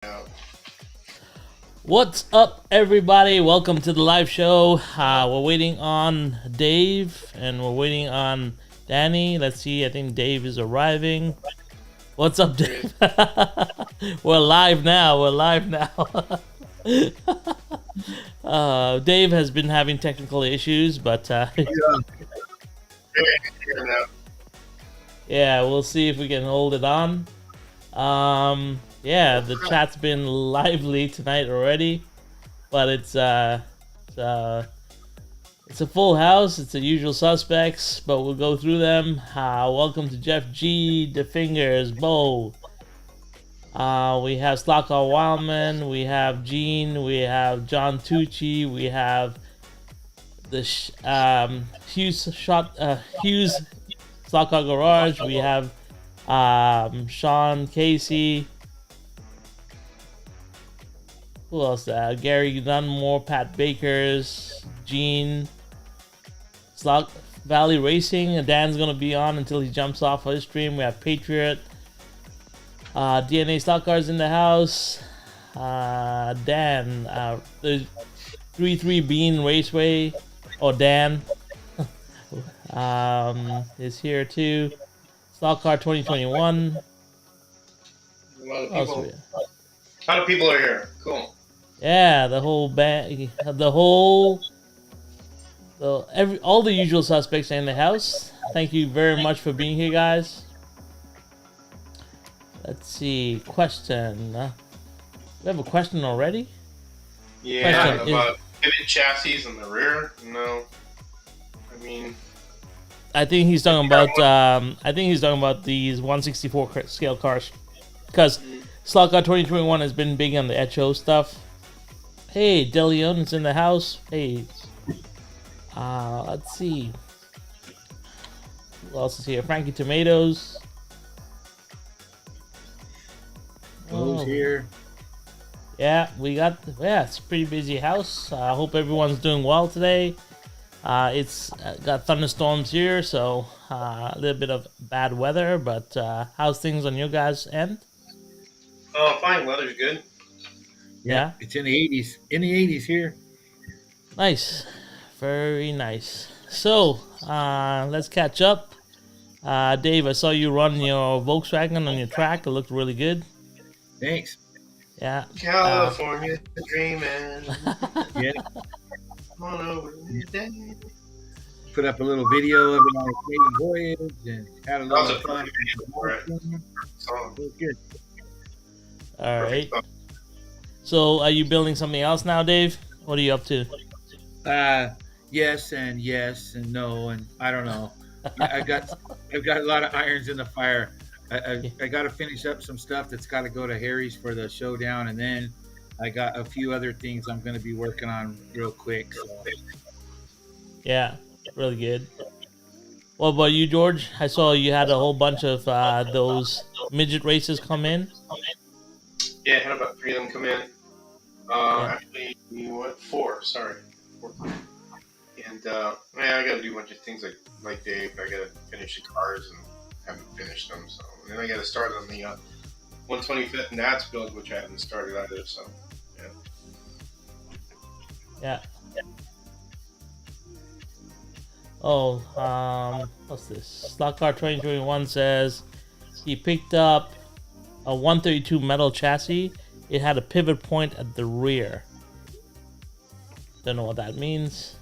Yeah. What's up, everybody? Welcome to the live show. We're waiting on Dave and we're waiting on Danny. Let's see. I think Dave is arriving. What's up, Dave? We're live now. Dave has been having technical issues, but yeah, we'll see if we can hold it on. Yeah, the chat's been lively tonight already, but it's a full house. It's the usual suspects, but we'll go through them. Welcome to Jeff G, The Fingers, Bo. We have Slaka Wildman, we have Gene, we have John Tucci, we have the Hughes Slaka Garage, we have Sean Casey. Who else? Gary Dunmore, Pat Bakers, Gene, Slot Valley Racing. Dan's gonna be on until he jumps off of his stream. We have Patriot, DNA Stock Cars in the house. Dan, the 3-3 Bean Raceway. Oh, Dan is here too. Stock Car 2021. A lot of people are here. Cool. Yeah, the whole band, all the usual suspects are in the house. Thank you very much for being here, guys. Let's see. Question. We have a question already? Yeah, question about pivot chassis in the rear. No, I mean, I think he's talking about these 1/64 scale cars, because Slotcar 2021 has been big on the Echo stuff. Hey, DeLeon is in the house. Hey, let's see. Who else is here? Frankie Tomatoes. Who's here? Yeah, it's a pretty busy house. I hope everyone's doing well today. It's got thunderstorms here, so a little bit of bad weather, but how's things on your guys' end? Oh, fine. Weather's good. Yeah, it's in the 80s. In the 80s here. Nice, very nice. So let's catch up. Dave, I saw you run your Volkswagen on your track. It looked really good. Thanks. Yeah. California dreaming. Yeah. Come on over. Put up a little video of it on a maiden voyage and had a little fun. Good. All right. So, are you building something else now, Dave? What are you up to? Yes and no, and I don't know. I've got a lot of irons in the fire. I got to finish up some stuff that's got to go to Harry's for the showdown, and then I got a few other things I'm going to be working on real quick. So. Yeah, really good. What about you, George? I saw you had a whole bunch of those midget races come in. Yeah, I had about 3 of them come in. Actually, four. Sorry, 4. And I got to do a bunch of things like Dave. I got to finish the cars and haven't finished them. So and then I got to start on the 125th Nats build, which I haven't started either. So yeah. Oh, what's this? Slotcar 2021 says he picked up a 132 metal chassis. It had a pivot point at the rear. Don't know what that means.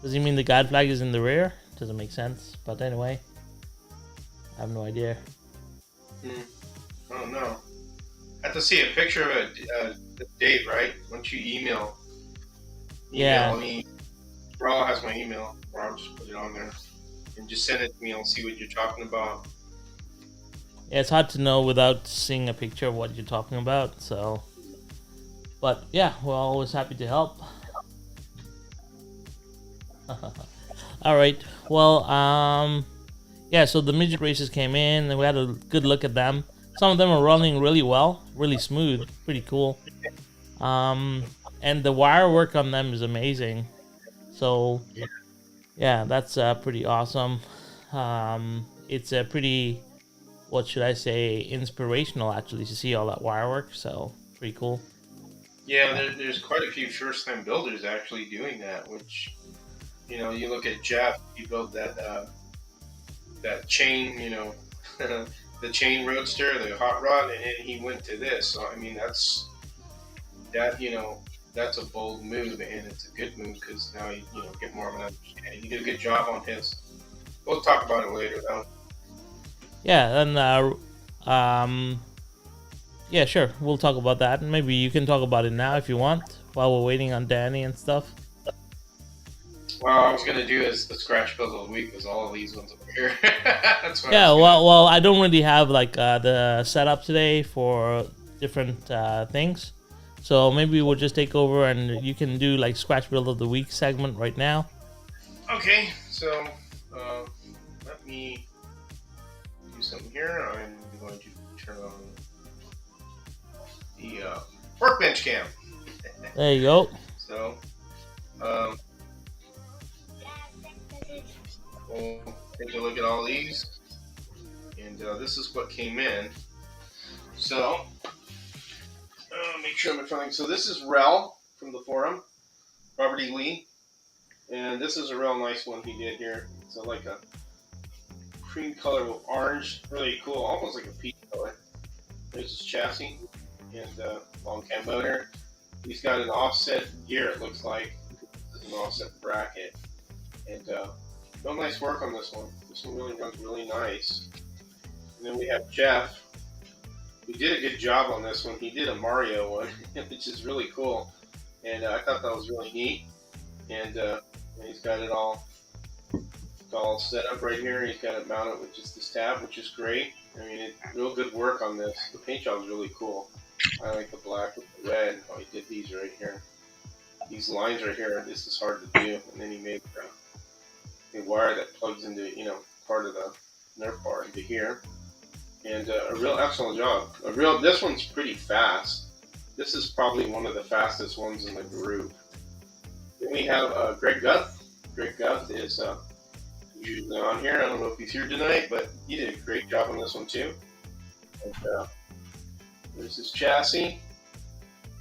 Does he mean the guide flag is in the rear? Doesn't make sense. But anyway, I have no idea. Oh no. I have to see a picture of a date, right? Once you email me. Raul has my email. Or I'll just put it on there and just send it to me. I'll see what you're talking about. Yeah, it's hard to know without seeing a picture of what you're talking about. So, but yeah, we're always happy to help. All right. Well, yeah. So the midget races came in, and we had a good look at them. Some of them are running really well, really smooth, pretty cool. And the wire work on them is amazing. So, yeah, that's pretty awesome. It's a pretty what should I say, inspirational actually to see all that wire work. So pretty cool. Yeah, there's quite a few first-time builders actually doing that. Which you look at Jeff. He built that chain, the chain roadster, the hot rod, and then he went to this. So I mean, that that's a bold move, and it's a good move because now you get more of an understanding. He did a good job on his. We'll talk about it later, though. Yeah, and yeah, sure, we'll talk about that. Maybe you can talk about it now if you want, while we're waiting on Danny and stuff. Well, I was gonna do is the scratch build of the week because all of these ones over here. That's what Yeah, I was gonna- well, I don't really have like the setup today for different things, so maybe we'll just take over and you can do like scratch build of the week segment right now. Okay, so let me do something here. I'm going to turn on the workbench cam. There you go. So, um, we'll take a look at all these, and this is what came in. So, make sure I'm in front of. So this is Rel from the forum, Robert E. Lee, and this is a real nice one he did here. So like a cream color with orange, really cool, almost like a peach color. There's his chassis and long cam motor. He's got an offset gear, it looks like. This is an offset bracket. And real nice work on this one. This one really runs really nice. And then we have Jeff, who did a good job on this one. He did a Mario one, which is really cool. And I thought that was really neat. And he's got it all set up right here. He's got it mounted with just this tab, which is great. I mean, real good work on this. The paint job is really cool. I like the black with the red. Oh, he did these right here. These lines right here. This is hard to do. And then he made the wire that plugs into, part of the nerf bar into here. And a real excellent job. This one's pretty fast. This is probably one of the fastest ones in the group. Then we have Greg Guth. Greg Guth is usually on here. I don't know if he's here tonight, but he did a great job on this one too. And, there's his chassis,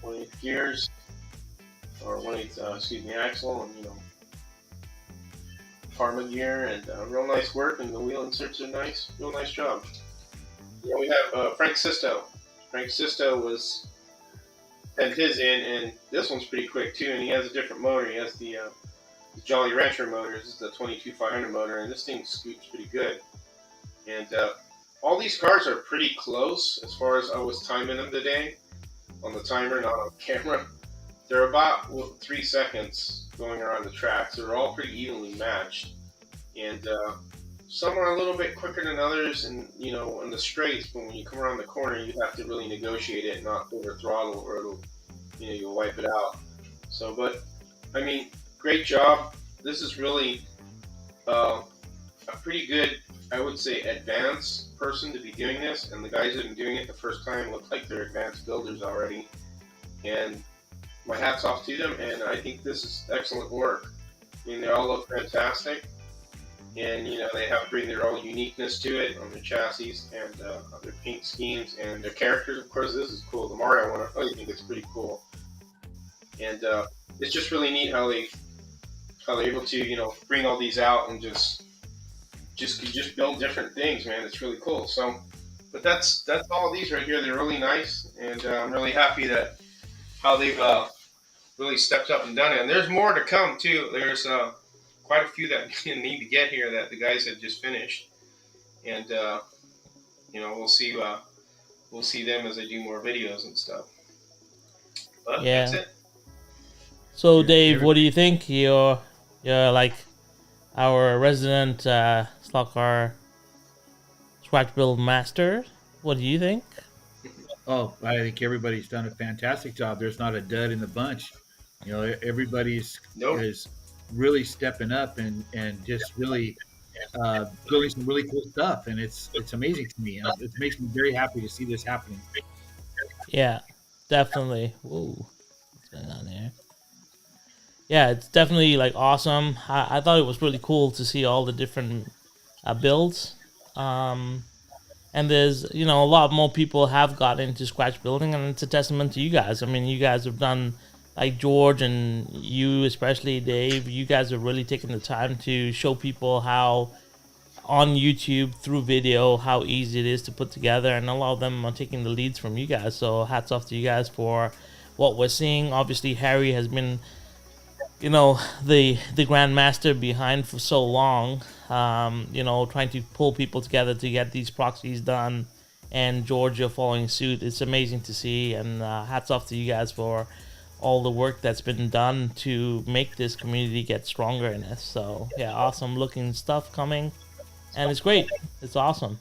one of his gears, or one of his, axle, and Parma gear, and real nice work. And the wheel inserts are nice. Real nice job. Yeah, we have Frank Sisto. Frank Sisto had his in, and this one's pretty quick too. And he has a different motor. He has the Jolly Rancher motor. This is the 22500 motor, and this thing scoops pretty good. And all these cars are pretty close as far as I was timing them today on the timer, not on camera. They're about 3 seconds going around the tracks. They're all pretty evenly matched, and some are a little bit quicker than others, and in the straights. But when you come around the corner, you have to really negotiate it, and not over throttle, or it'll you'll wipe it out. So, but I mean, great job. This is really a pretty good, I would say, advanced person to be doing this, and the guys that have been doing it the first time look like they're advanced builders already. And my hat's off to them, and I think this is excellent work. I mean, they all look fantastic, and they have bring their own uniqueness to it on their chassis and their paint schemes and their characters. Of course, this is cool. The Mario one, I really think it's pretty cool, and it's just really neat how they're able to bring all these out and just build different things, man. It's really cool. So, but that's all of these right here. They're really nice, and I'm really happy that how they've really stepped up and done it. And there's more to come too. There's quite a few that need to get here that the guys have just finished, and we'll see them as they do more videos and stuff. But Yeah. that's it. So Dave, what do you think? You're like our resident slot car scratch build master. What do you think? Oh, I think everybody's done a fantastic job. There's not a dud in the bunch. Everybody's Nope. is really stepping up and just really building some really cool stuff, and it's amazing to me. It makes me very happy to see this happening. Yeah, definitely. Whoa, what's going on there? Yeah, it's definitely like awesome. I thought it was really cool to see all the different builds. And And there's, a lot more people have got into scratch building, and it's a testament to you guys. I mean, you guys have done, like George and you, especially Dave, you guys have really taken the time to show people how on YouTube through video how easy it is to put together, and a lot of them are taking the leads from you guys. So hats off to you guys for what we're seeing. Obviously, Harry has been, the grandmaster behind for so long. Trying to pull people together to get these proxies done, and Georgia following suit. It's amazing to see, and hats off to you guys for all the work that's been done to make this community get stronger in this. So yeah, awesome looking stuff coming, and it's great. It's awesome.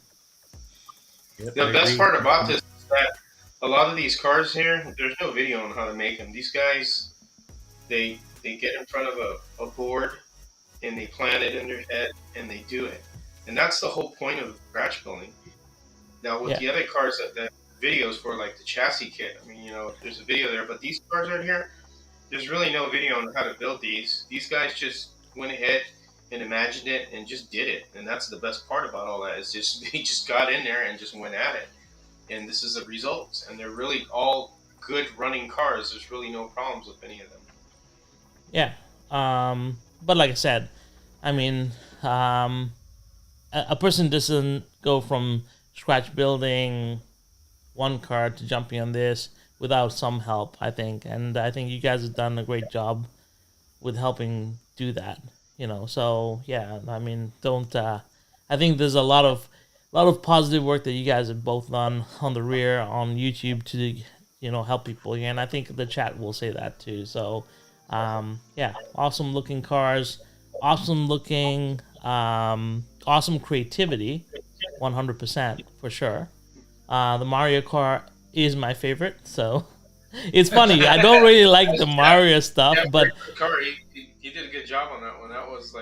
Yep, The best part about this is that a lot of these cars here, there's no video on how to make them. These guys, they get in front of a board and they plan it in their head and they do it. And that's the whole point of scratch building. Now with the other cars that videos for, like the chassis kit, I mean, there's a video there, but these cars right here, there's really no video on how to build these. These guys just went ahead and imagined it and just did it. And that's the best part about all that, is just they just got in there and just went at it. And this is the results. And they're really all good running cars. There's really no problems with any of them. Yeah. But like I said, I mean, a person doesn't go from scratch building one car to jumping on this without some help, I think. And I think you guys have done a great job with helping do that, So yeah, I mean, I think there's a lot of positive work that you guys have both done on the rear on YouTube to, help people. And I think the chat will say that too. So yeah, awesome looking cars, awesome looking, awesome creativity, 100% for sure. The Mario Kart is my favorite, so it's funny. I don't really like the Mario stuff, but he did a good job on that one. That was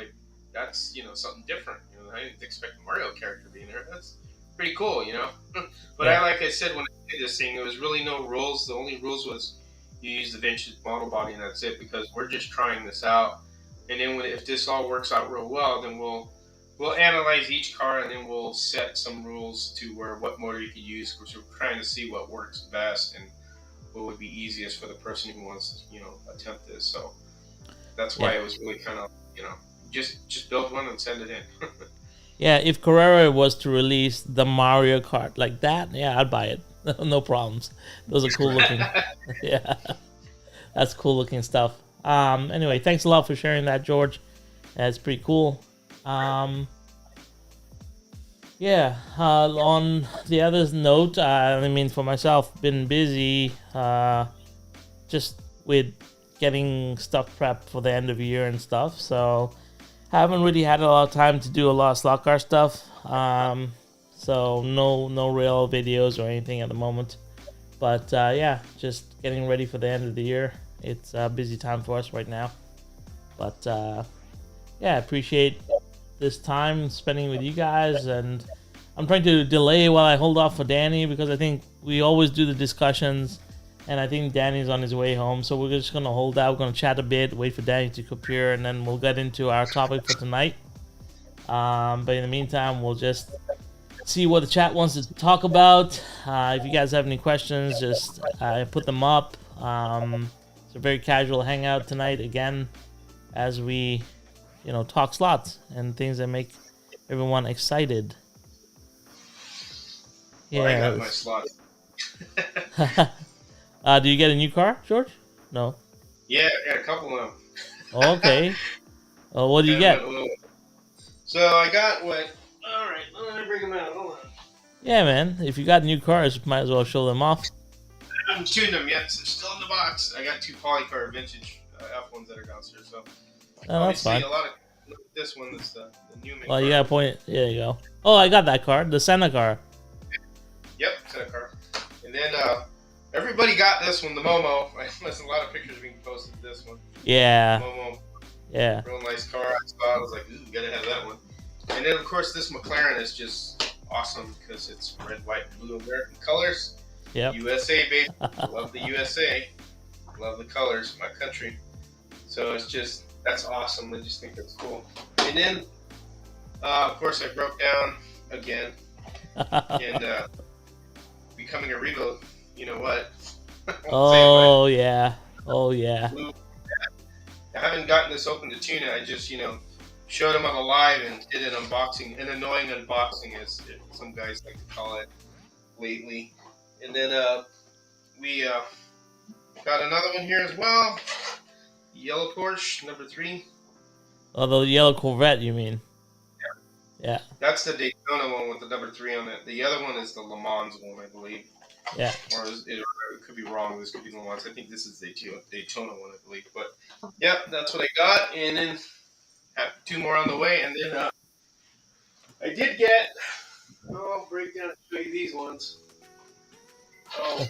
that's something different. I didn't expect the Mario character to be in there. That's pretty cool, But like I said, when I did this thing, there was really no rules. The only rules was you use the vintage model body, and that's it, because we're just trying this out. And then if this all works out real well, then we'll analyze each car, and then we'll set some rules to what motor you could use, because we're trying to see what works best and what would be easiest for the person who wants to, attempt this. So that's why it was really kind of, just build one and send it in. Yeah, if Carrera was to release the Mario Kart like that, yeah, I'd buy it. No problems. Those are cool looking. Yeah, that's cool looking stuff. Anyway, thanks a lot for sharing that, George. That's pretty cool. Yeah, on the other note, I mean, for myself, been busy just with getting stuff prepped for the end of the year and stuff, so haven't really had a lot of time to do a lot of slot car stuff. So no real videos or anything at the moment. But yeah, just getting ready for the end of the year. It's a busy time for us right now. But yeah, I appreciate this time spending with you guys, and I'm trying to delay while I hold off for Danny, because I think we always do the discussions, and I think Danny's on his way home, so we're just gonna hold out. We're gonna chat a bit, wait for Danny to appear, and then we'll get into our topic for tonight. But in the meantime, we'll just see what the chat wants to talk about. If you guys have any questions, just put them up. It's a very casual hangout tonight again, as we talk slots and things that make everyone excited. Well, I got my slot. Do you get a new car, George? No. Yeah, I got a couple of them. Oh, okay. What do you get? So I got what? All right, let me bring them out. Hold on. Yeah, man. If you got new cars, might as well show them off. I haven't tuned them yet. So they're still in the box. I got two Polycar vintage F1s that are downstairs. So that's fine. A lot of this one is the new. Well, you got a point. There you go. Oh, I got that car. The Senna car. Yep, Senna car. And then everybody got this one, the Momo. There's a lot of pictures being posted of this one. Yeah. Momo. Yeah. Real nice car. I saw it. I was like, ooh, gotta have that one. And then, of course, this McLaren is just awesome because it's red, white, blue American colors. Yep. USA, baby. Love the USA. Love the colors. My country. So it's just, that's awesome. I just think that's cool. And then, of course, I broke down again and becoming a reload. You know what? I won't say what. Oh yeah. Oh yeah. Blue. I haven't gotten this open to tune it. I just showed him on the live and did an unboxing, an annoying unboxing, as some guys like to call it lately. And then we got another one here as well. Yellow Porsche number 3. Oh, the yellow Corvette, you mean? Yeah. That's the Daytona one with the number 3 on it. The other one is the Le Mans one, I believe. Yeah. Or it could be wrong. This could be Le Mans. I think this is the Daytona one, I believe. But yeah, that's what I got. And then have 2 more on the way. And then I did get. Oh, I'll break down and show you these ones. Oh,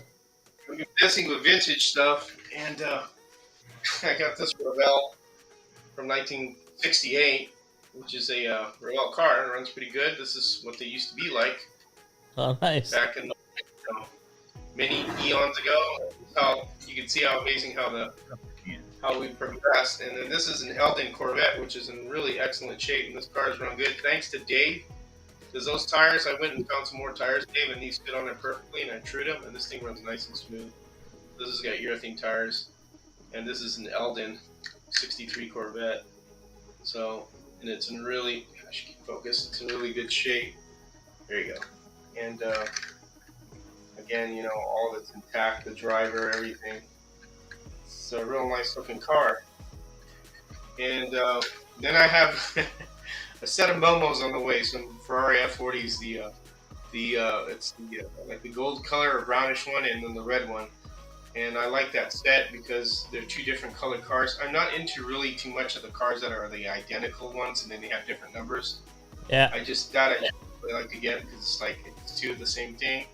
I've been messing with vintage stuff, and I got this Revell from 1968, which is a Revell car. It runs pretty good. This is what they used to be like Oh, nice. back in many eons ago. How you can see how amazing how we progressed. And then this is an Eldon Corvette, which is in really excellent shape, and this car is run good thanks to Dave. Because those tires, I went and found some more tires, Dave, and these fit on it perfectly, and I trued them, and this thing runs nice and smooth. This has got urethane tires, and this is an Eldon 63 Corvette. So, and it's in really, gosh, keep focused, it's in really good shape. There you go. And again, all of it's intact, the driver, everything. It's a real nice looking car. And then I have a set of Momos on the way, some Ferrari F40s. It's like the gold color or brownish one, and then the red one. And I like that set because they're 2 different colored cars. I'm not into really too much of the cars that are the identical ones, and then they have different numbers. Yeah. I really like to get because it's like it's 2 of the same thing,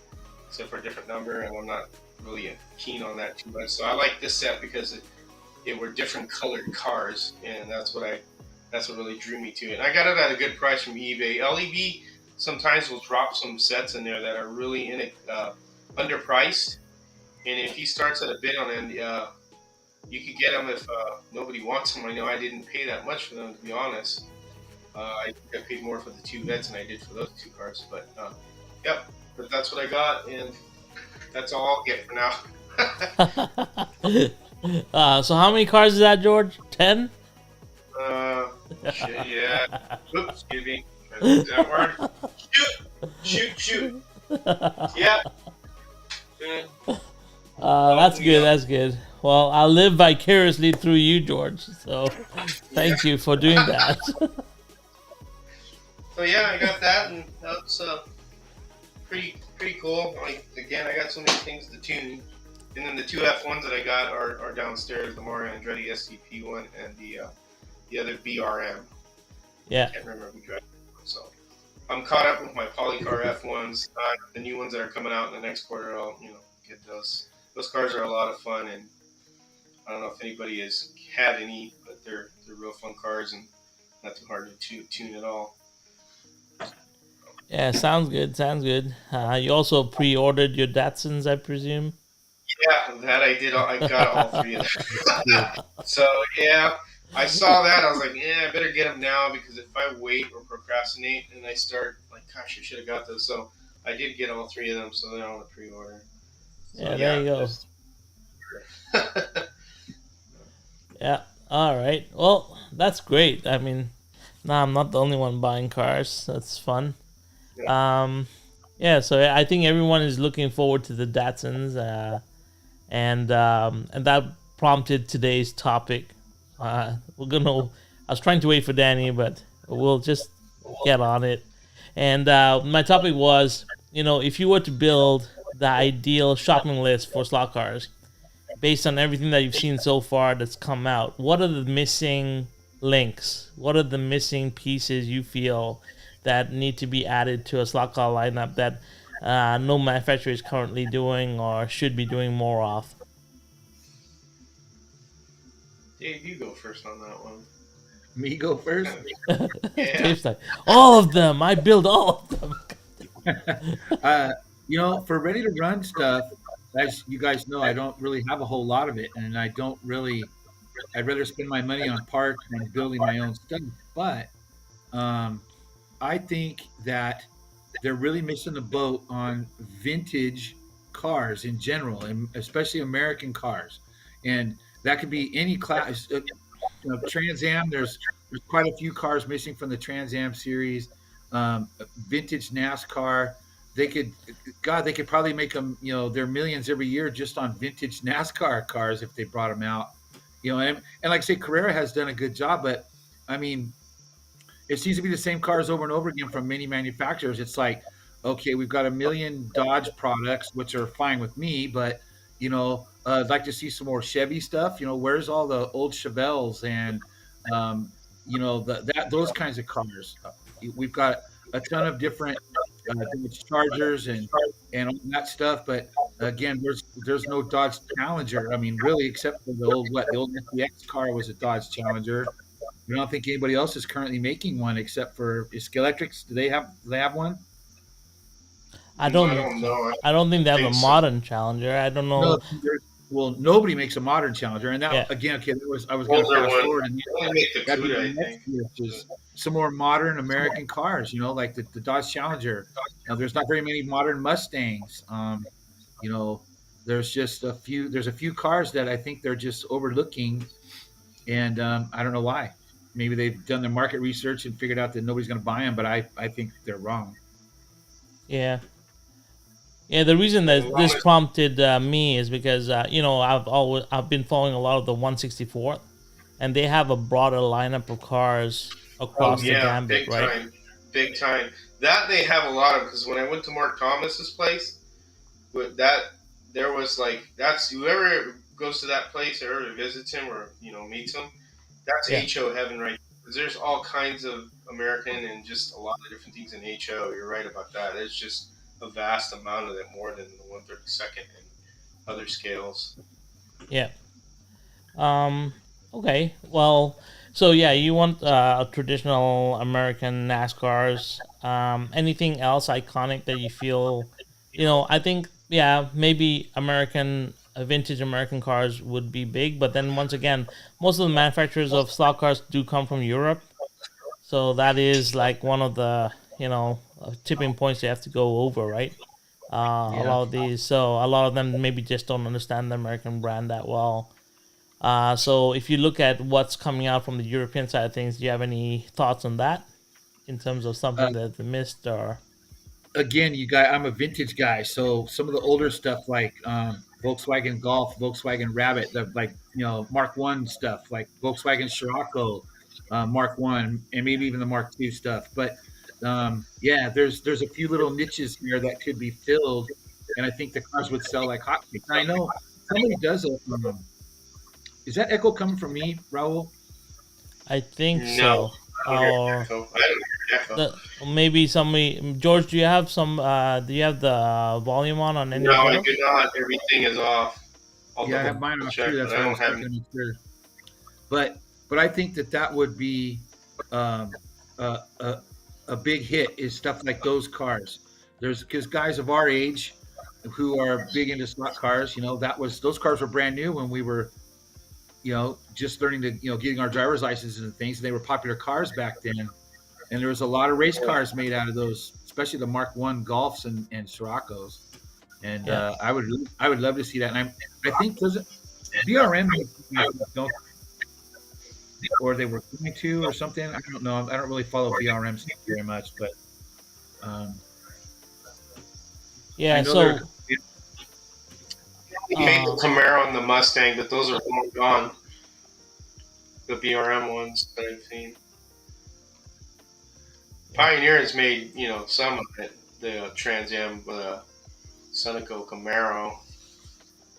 except for a different number, and I'm not really keen on that too much. So I like this set because it were different colored cars, and that's what really drew me to it. And I got it at a good price from eBay. LEB sometimes will drop some sets in there that are really underpriced, and if he starts at a bid on it, you could get them if nobody wants them. I know I didn't pay that much for them, to be honest. I think I paid more for the 2 Vets than I did for those 2 cars, but yep. But that's what I got, and that's all I'll get for now. So how many cars is that, George? 10? Shit, yeah. Oops, excuse me. Trying to use that word. Shoot. Yeah. That's good. That's good. Well, I'll live vicariously through you, George. So, thank you for doing that. So yeah, I got that, and that's pretty cool. Like again, I got so many things to tune, and then the 2 F1s that I got are downstairs: the Mario Andretti SCP one and the other BRM. Yeah. I can't remember who drives it. So I'm caught up with my Polycar F1s. The new ones that are coming out in the next quarter, I'll get those. Those cars are a lot of fun, and I don't know if anybody has had any, but they're real fun cars and not too hard to tune at all. Yeah, sounds good. Sounds good. You also pre-ordered your Datsuns, I presume. Yeah, that I did. I got all 3 of them. So yeah, I saw that. I was like, yeah, I better get them now because if I wait or procrastinate and I start like, gosh, I should have got those. So I did get all 3 of them, so they're on the pre-order. So, Yeah, there you go. Yeah. All right. Well, that's great. I mean, now I'm not the only one buying cars. That's fun. Yeah. So I think everyone is looking forward to the Datsuns, and that prompted today's topic. We're gonna. I was trying to wait for Danny, but we'll just get on it. And my topic was, if you were to build the ideal shopping list for slot cars, based on everything that you've seen so far that's come out, what are the missing links? What are the missing pieces you feel that need to be added to a slot car lineup that no manufacturer is currently doing or should be doing more of? Dave, you go first on that one. Me go first? Yeah. Dave's like, all of them. I build all of them. For ready to run stuff, as you guys know, I don't really have a whole lot of it, and I'd rather spend my money on parts than building my own stuff. But I think that they're really missing the boat on vintage cars in general, and especially American cars. And that could be any class. Trans Am. There's quite a few cars missing from the Trans Am series. Vintage NASCAR. They could, God, they could probably make them. Their millions every year just on vintage NASCAR cars if they brought them out. And like I say, Carrera has done a good job, but I mean, it seems to be the same cars over and over again from many manufacturers. It's like, okay, we've got a million Dodge products, which are fine with me, but I'd like to see some more Chevy stuff. Where's all the old Chevelles and those kinds of cars? We've got a ton of different Dodge Chargers and all that stuff, but again, there's no Dodge Challenger. I mean, really, except for the old FDX car was a Dodge Challenger. I don't think anybody else is currently making one except for Electrics. Do they have one? I I don't don't know. I I don't think they have a think so. modern Challenger. I don't No. know. Well, nobody makes a modern Challenger, and that Yeah, again, okay, I was going to Older fast one. forward, and They only make the that'd be CUDA, the I next think. year, which is some more modern American cars. Like the Dodge Challenger. There's not very many modern Mustangs. You know, there's just a few. There's a few cars that I think they're just overlooking, and I don't know why. Maybe they've done their market research and figured out that nobody's going to buy them, but I think they're wrong. yeah, yeah. The reason As that long this as prompted me is because I've been following a lot of the 164th, and they have a broader lineup of cars oh across the yeah, gambit, big right? time, big time. That they have a lot of because when I went to Mark Thomas's place, with that there was like that's whoever goes to that place or whoever visits him or meets him, that's Yeah, HO heaven right. Because there's all kinds of American and just a lot of different things in HO. You're right about that. There's just a vast amount of it, more than the 132nd and other scales. yeah. Okay. Well, so yeah, you want traditional American NASCARs. Anything else iconic that you feel? I think yeah, maybe vintage American cars would be big, but then once again, most of the manufacturers of slot cars do come from Europe, so that is like one of the tipping points you have to go over, right? A Yeah. lot of these, so a lot of them maybe just don't understand the American brand that well. So if you look at what's coming out from the European side of things, do you have any thoughts on that in terms of Uh, something that they missed or Again, I'm a vintage guy, so some of the older stuff like Volkswagen Golf, Volkswagen Rabbit, the like Mark One stuff like Volkswagen Scirocco, Mark One, and maybe even the Mark Two stuff. But yeah, there's a few little niches here that could be filled, and I think the cars would sell like hotcakes. And I know somebody does a. Is that echo coming from me, Raul? I think No, so. I don't hear an Or echo. I don't hear an echo. maybe somebody George, do you have do you have the volume on any No, of I yours? do not. Everything is off. I'll Yeah, I have double mine off check, too. but That's I why I don't was have. checking to make sure. But I think that would be um, a big hit is stuff like those cars. There's because guys of our age who are big into slot cars, those cars were brand new when we were, just learning to, getting our driver's licenses and things. And they were popular cars back then. And there was a lot of race cars made out of those, especially the Mark One Golfs and Scirocco's. And Yeah. I would love to see that. And I think does it BRM don't or they were going to or something. I don't know. I don't really follow BRM stuff very much, but um, I Yeah, know they're. so He made the uh Camaro and the Mustang, but those are long gone. The BRM ones that I've seen. yeah. Pioneer has made some of it. The Trans Am, Sunoco Camaro.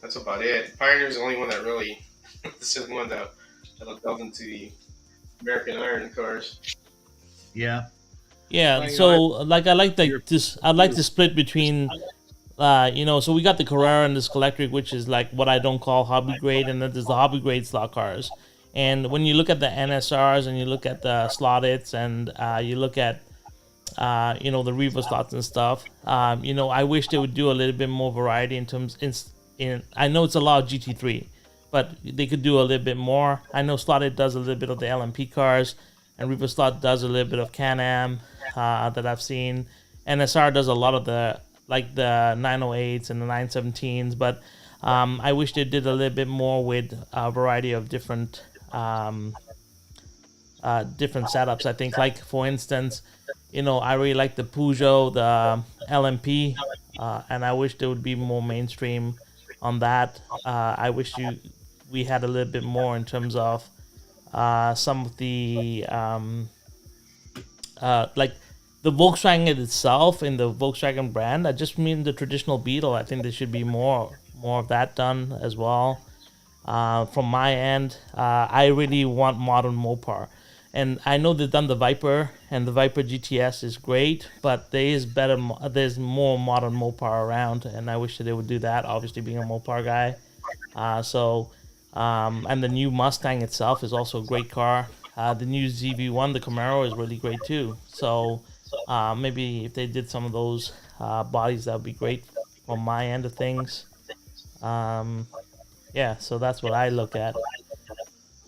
That's about it. Pioneer's the only one that really. This is the one that'll delve into the American iron cars. Yeah. Yeah, Well, so like I like you're this I'd like to split between so we got the Carrera and this Electric, which is like what I don't call hobby grade, and then there's the hobby grade slot cars. And when you look at the NSRs and you look at the Slottits and you look at the Reva slots and stuff, I wish they would do a little bit more variety in terms in I know it's a lot of GT3, but they could do a little bit more. I know Slotted does a little bit of the LMP cars, and Reva Slot does a little bit of Can-Am that I've seen. NSR does a lot of the like the 908s and the 917s, but I wish they did a little bit more with a variety of different different setups. I think, like for instance, I really like the Peugeot, the LMP, and I wish there would be more mainstream on that. I wish we had a little bit more in terms of some of the like the Volkswagen itself in the Volkswagen brand. I just mean the traditional Beetle. I think there should be more of that done as well. From my end, I really want modern Mopar. And I know they've done the Viper, and the Viper GTS is great, but there's more modern Mopar around, and I wish that they would do that. Obviously, being a Mopar guy, and the new Mustang itself is also a great car. The new ZV1, the Camaro, is really great too. So maybe if they did some of those bodies, that would be great from my end of things. Yeah, so that's what I look at.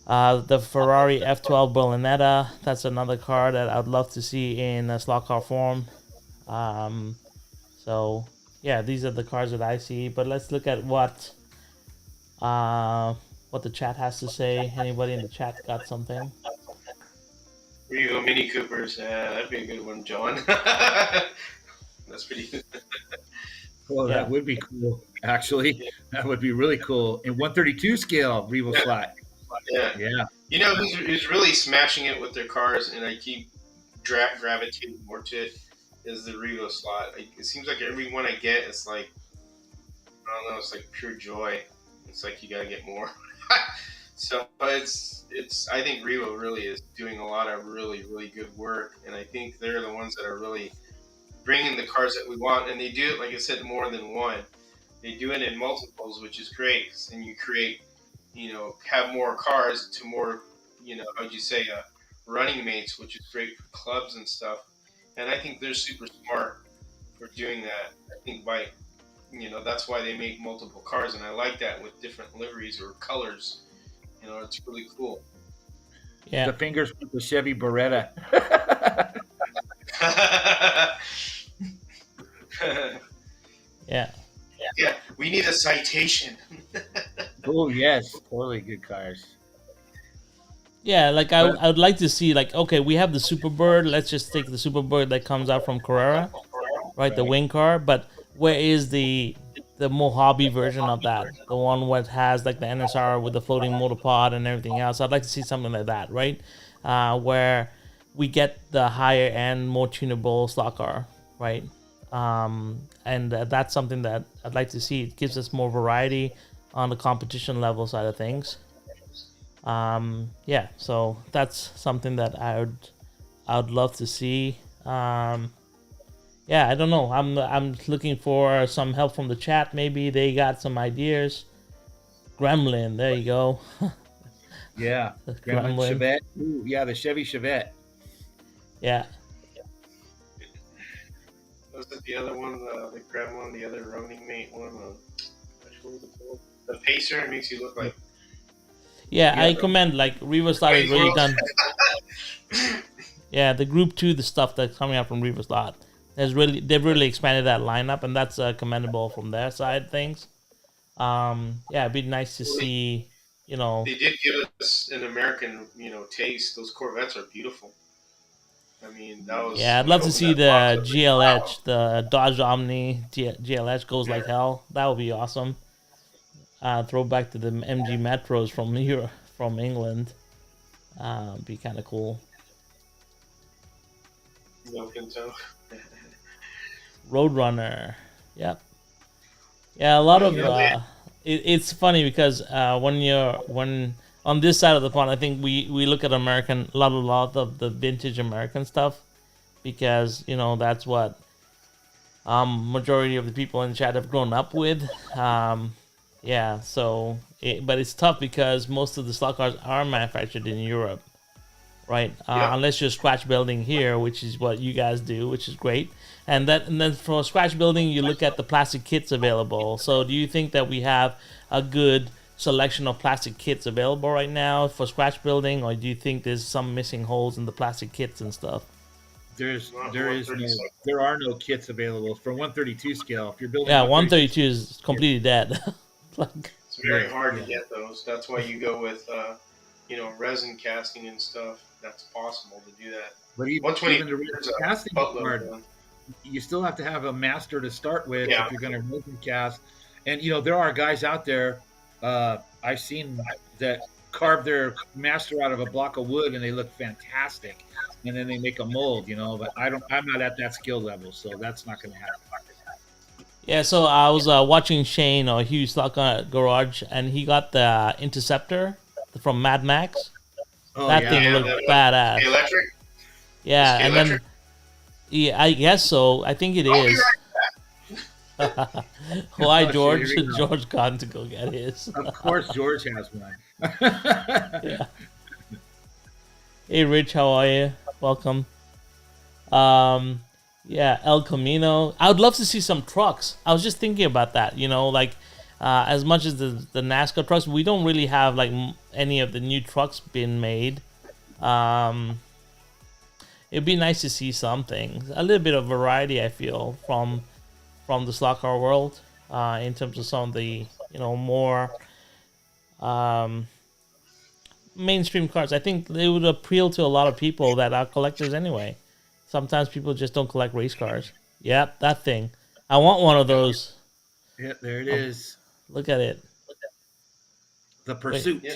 The Ferrari F12 Berlinetta, that's another car that I'd love to see in a slot car form. So, yeah, these are the cars that I see. But let's look at what the chat has to say. Anybody in the chat got something? Revo Mini Coopers, that'd be a good one, John. That's pretty good. Well, Yeah. that would be cool. Actually, that would be really cool. In 132 scale Revo slot. Yeah. Yeah. You know who's really smashing it with their cars, and I keep gravitating more to it, is the Revo slot. It seems like every one I get, it's like, I don't know, it's like pure joy. It's like you gotta get more. So it's I think Revo really is doing a lot of really, really good work, and I think they're the ones that are really bringing the cars that we want, and they do it, like I said, more than one. They do it in multiples, which is great, and you create, have more cars to more, how'd you say, running mates, which is great for clubs and stuff. And I think they're super smart for doing that. I think that's why they make multiple cars, and I like that with different liveries or colors. It's really cool. Yeah. The fingers with the Chevy Beretta. Yeah. Yeah, we need a citation. Oh yes, totally good cars. Yeah, like I would like to see, like, okay, we have the Superbird. Let's just take the Superbird that comes out from Carrera, right? The wing car. But where is the Mojave version of that? The one where it has like the NSR with the floating motor pod and everything else. I'd like to see something like that, right? Where we get the higher end, more tunable slot car, right? And that's something that I'd like to see. It gives us more variety on the competition level side of things. Yeah, so that's something that I would love to see. Yeah, I don't know. I'm looking for some help from the chat. Maybe they got some ideas. Gremlin, there you go. Yeah, Gremlin Chevette. Ooh, yeah, the Chevy Chevette. Yeah. Was it the other one, the Gremlin, the other running mate one? The Pacer. It makes you look like. Yeah, I commend, like, Revo Slot is really done. Yeah, the Group 2, the stuff that's coming out from Revo Slot, they've really expanded that lineup, and that's commendable from their side of things. Yeah, it'd be nice to see, They did give us an American, taste. Those Corvettes are beautiful. I mean, that was. Yeah, I'd love to see the GLH, the Dodge Omni GLH goes like hell. That would be awesome. Throwback to the MG Metros from Europe, from England. Be kind of cool. Roadrunner. Yep. Yeah, a lot of it's funny because when on this side of the pond, I think we look at a lot of the vintage American stuff, because that's what majority of the people in chat have grown up with. Yeah, so but it's tough because most of the slot cars are manufactured in Europe, right? Unless you're scratch building here, which is what you guys do, which is great. And then for scratch building, you look at the plastic kits available. So do you think that we have a good selection of plastic kits available right now for scratch building, or do you think there's some missing holes in the plastic kits and stuff? Not there is no 136. there are no kits available for 132 scale. If you're building Yeah, 132, 132 is completely dead. Like, It's very yeah, hard to yeah. get those. That's why you go with, resin casting and stuff. That's possible to do that. But 120 even the is a casting buttload card, of them. you still have to have a master to start with Yeah. if you're going to motion cast. And there are guys out there. I've seen that carve their master out of a block of wood, and they look fantastic. And then they make a mold, But I'm not at that skill level, so that's not going to happen. yeah, so I was watching Shane or Hugh Sluck on Garage, and he got the Interceptor from Mad Max. Oh That yeah, thing Yeah, looked the badass. electric. Yeah, The and electric. then yeah, I guess so. I think it I'll be is. Why, Oh, shit, George? here we go. George gone to go get his. Of course, George has one. Yeah. Hey, Rich, how are you? Welcome. Yeah, El Camino. I would love to see some trucks. I was just thinking about that. Like as much as the NASCAR trucks, we don't really have like any of the new trucks being made. It'd be nice to see something, a little bit of variety. I feel from the slot car world, in terms of some of the more mainstream cars. I think they would appeal to a lot of people that are collectors anyway. Sometimes people just don't collect race cars. Yep, that thing. I want one of those. Yeah, there it Oh, is. look at it. The Wait. Pursuit. Yeah.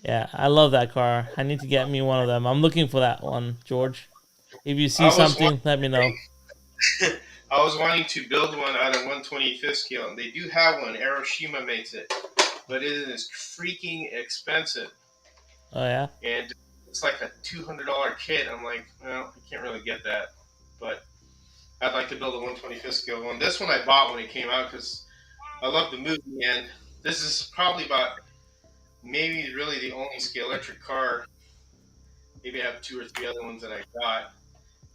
Yeah, I love that car. I need to get me one of them. I'm looking for that one, George. If you see I was something, let me know. I was wanting to build one out of 125th scale, and they do have one. Aeroshima makes it, but it is freaking expensive, Oh yeah. and it's like a $200 kit. I'm like, well, I can't really get that, but I'd like to build a 125th scale one. This one I bought when it came out because I love the movie, and this is probably about maybe really the only scale electric car. Maybe I have 2 or 3 other ones that I got,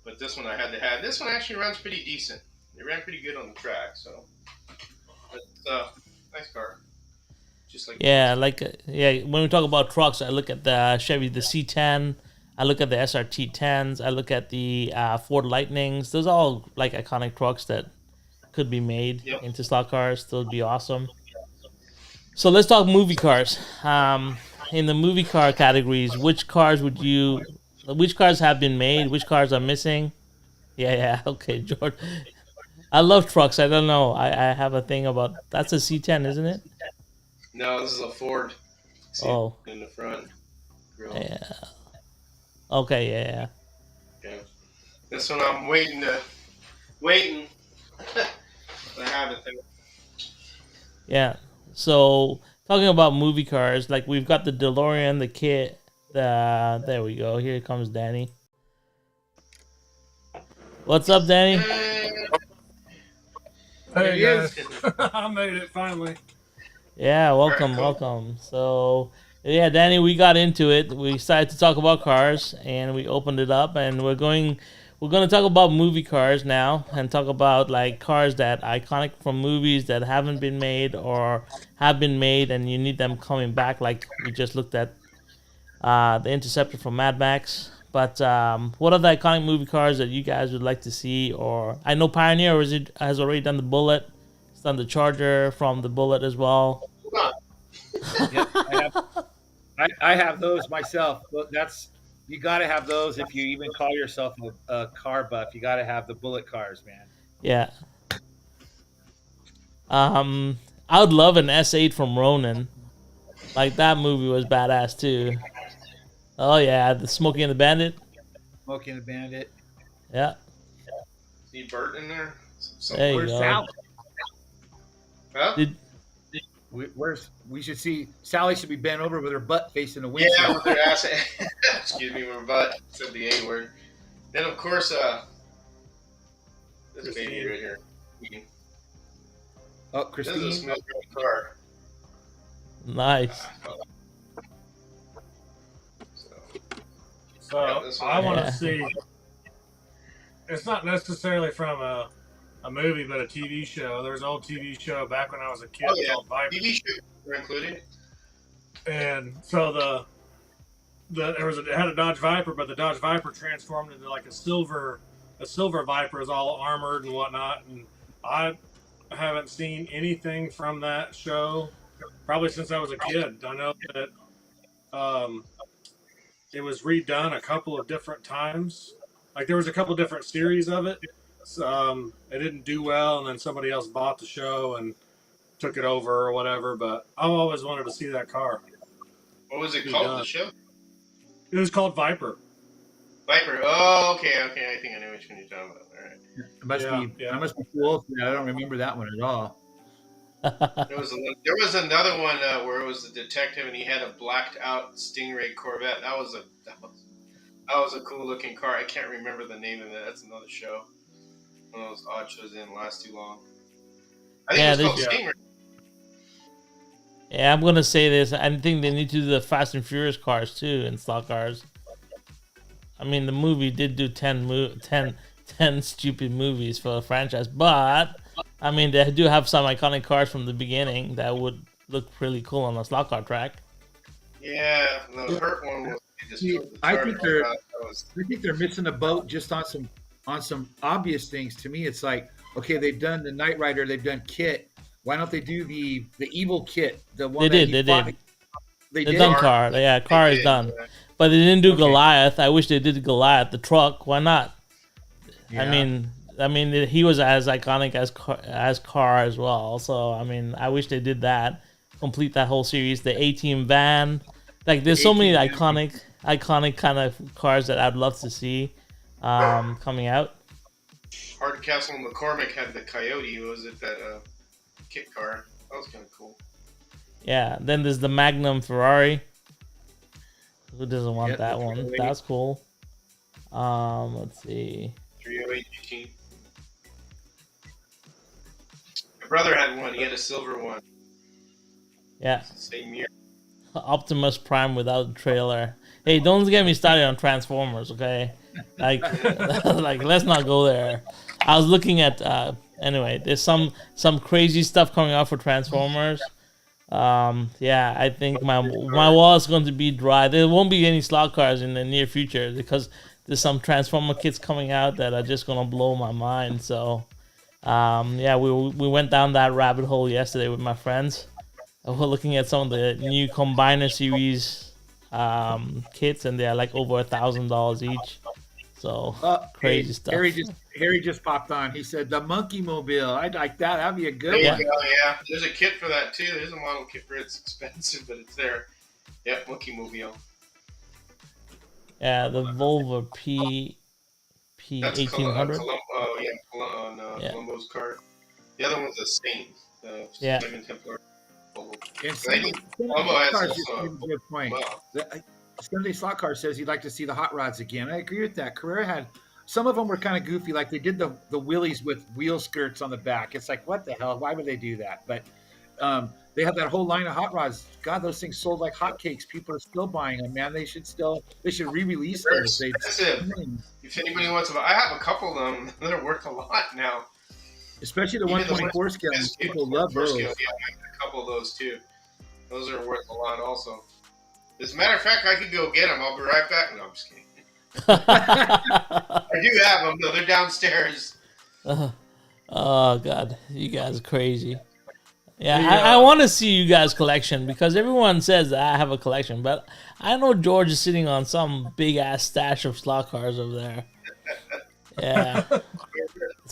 but this one I had to have. This one actually runs pretty decent. It ran pretty good on the track, so it's a nice car. Just like Yeah, yeah. When we talk about trucks, I look at the Chevy, the C10. I look at the SRT 10s. I look at the Ford Lightnings. Those are all like iconic trucks that could be made Yep. into slot cars. Those would be awesome. So let's talk movie cars. In the movie car categories, which cars have been made? Which cars are missing? Yeah. Okay, George. I love trucks. I don't know. I have a thing about that's a C10, isn't it? No, this is a Ford. See Oh, it in the front grill. yeah. Okay, yeah. Yeah. This one I'm waiting. I have it there. Yeah. So talking about movie cars, like we've got the DeLorean, the kit, there we go. Here comes Danny. What's up, Danny? Hey There guys, I made it finally. Yeah, welcome, Cool. welcome. So yeah, Danny, we got into it. We decided to talk about cars, and we opened it up, and we're going to talk about movie cars now, and talk about like cars that iconic from movies that haven't been made or have been made, and you need them coming back. Like we just looked at the Interceptor from Mad Max. But what are the iconic movie cars that you guys would like to see? Or I know Pioneer has already done the Bullet. It's done the Charger from the Bullet as well. Yep, I have those myself. But you got to have those if you even call yourself a car buff. You got to have the Bullet cars, man. Yeah. I would love an S8 from Ronin. Like that movie was badass too. Oh yeah, the Smokey and the Bandit. Smokey and the Bandit. Yeah, See Bert in there? there you Where's go. Sally? Huh? Did We should see Sally should be bent over with her butt facing the Yeah, windshield. with their ass. Excuse me, with my butt. Said the A word. Then of course, this baby right here. Oh, This is a Christine. smooth car. nice. So, yeah, So this one. I want Yeah. to see. It's not necessarily from a movie, but a TV show. There was an old TV show back when I was a kid Oh, yeah. called Viper, TV shows are included. and so it had a Dodge Viper, but the Dodge Viper transformed into like a silver Viper, is all armored and whatnot. And I haven't seen anything from that show probably since I was a kid. I know that it was redone a couple of different times. Like there was a couple of different series of it. So, it didn't do well, and then somebody else bought the show and took it over or whatever. But I always wanted to see that car. What was it called? The show? It was called Viper. Viper. Oh, okay. I think I know which one you're talking about. All right. I must be too old for that. I don't remember that one at all. There was another one where it was a detective and he had a blacked out Stingray Corvette. That was a cool looking car. I can't remember the name of it. That's another show. One of those odd shows that didn't last too long. I think it was called Stingray. Yeah, I'm gonna say this. I think they need to do the Fast and Furious cars too and slot cars. I mean, the movie did do 10 stupid movies for the franchise, but I mean, they do have some iconic cars from the beginning that would look really cool on a slot car track. Yeah, the Hurt one was. I think they're missing a boat just on some obvious things. To me, it's like, okay, they've done the Knight Rider, they've done Kit. Why don't they do the evil Kit? The one they did. They've done car. Yeah, car is done. But they didn't do Goliath. I wish they did Goliath, the truck. Why not? Yeah. I mean, he was as iconic as car as well. So I mean, I wish they did that. Complete that whole series. The A-Team van. Like, there's so many iconic kind of cars that I'd love to see coming out. Hardcastle McCormick had the Coyote. Was it that kit car? That was kind of cool. Yeah. Then there's the Magnum Ferrari. Who doesn't want that one? That's cool. Let's see. 308 GT. My brother had one. He had a silver one. Yeah. Same year. Optimus Prime without a trailer. Hey, don't get me started on Transformers, okay? Like, like, let's not go there. I was looking at anyway. There's some crazy stuff coming out for Transformers. Yeah, I think my wall is going to be dry. There won't be any slot cars in the near future because there's some Transformer kits coming out that are just gonna blow my mind. So, yeah, we went down that rabbit hole yesterday with my friends. We're looking at some of the new Combiner series kits, and they're like over $1,000 each. So crazy stuff. Harry just popped on. He said the Monkey Mobile. I'd like that. That'd be a good one. Go, yeah. There's a kit for that too. There's a model kit for it. It's expensive, but it's there. Yep, Monkey Mobile. Yeah, the Volvo P 1800. Columbo's car. The other one's a Saint. Yeah. Second Templar. Columbo has a good point. Wow. Sunday Slot Car says he'd like to see the hot rods again. I agree with that. Carrera had some of them were kind of goofy, like they did the wheelies with wheel skirts on the back. It's like, what the hell? Why would they do that? But they have that whole line of hot rods. God, those things sold like hotcakes. People are still buying them, man. They should re-release them. If anybody wants to, I have a couple of them that are worth a lot now. Especially the 124 scale. People love those. Yeah, a couple of those too. Those are worth a lot also. As a matter of fact, I could go get them. I'll be right back. No, I'm just kidding. I do have them, though. They're downstairs. Oh, God. You guys are crazy. Yeah, I want to see you guys' collection because everyone says that I have a collection, but I know George is sitting on some big-ass stash of slot cars over there. Yeah.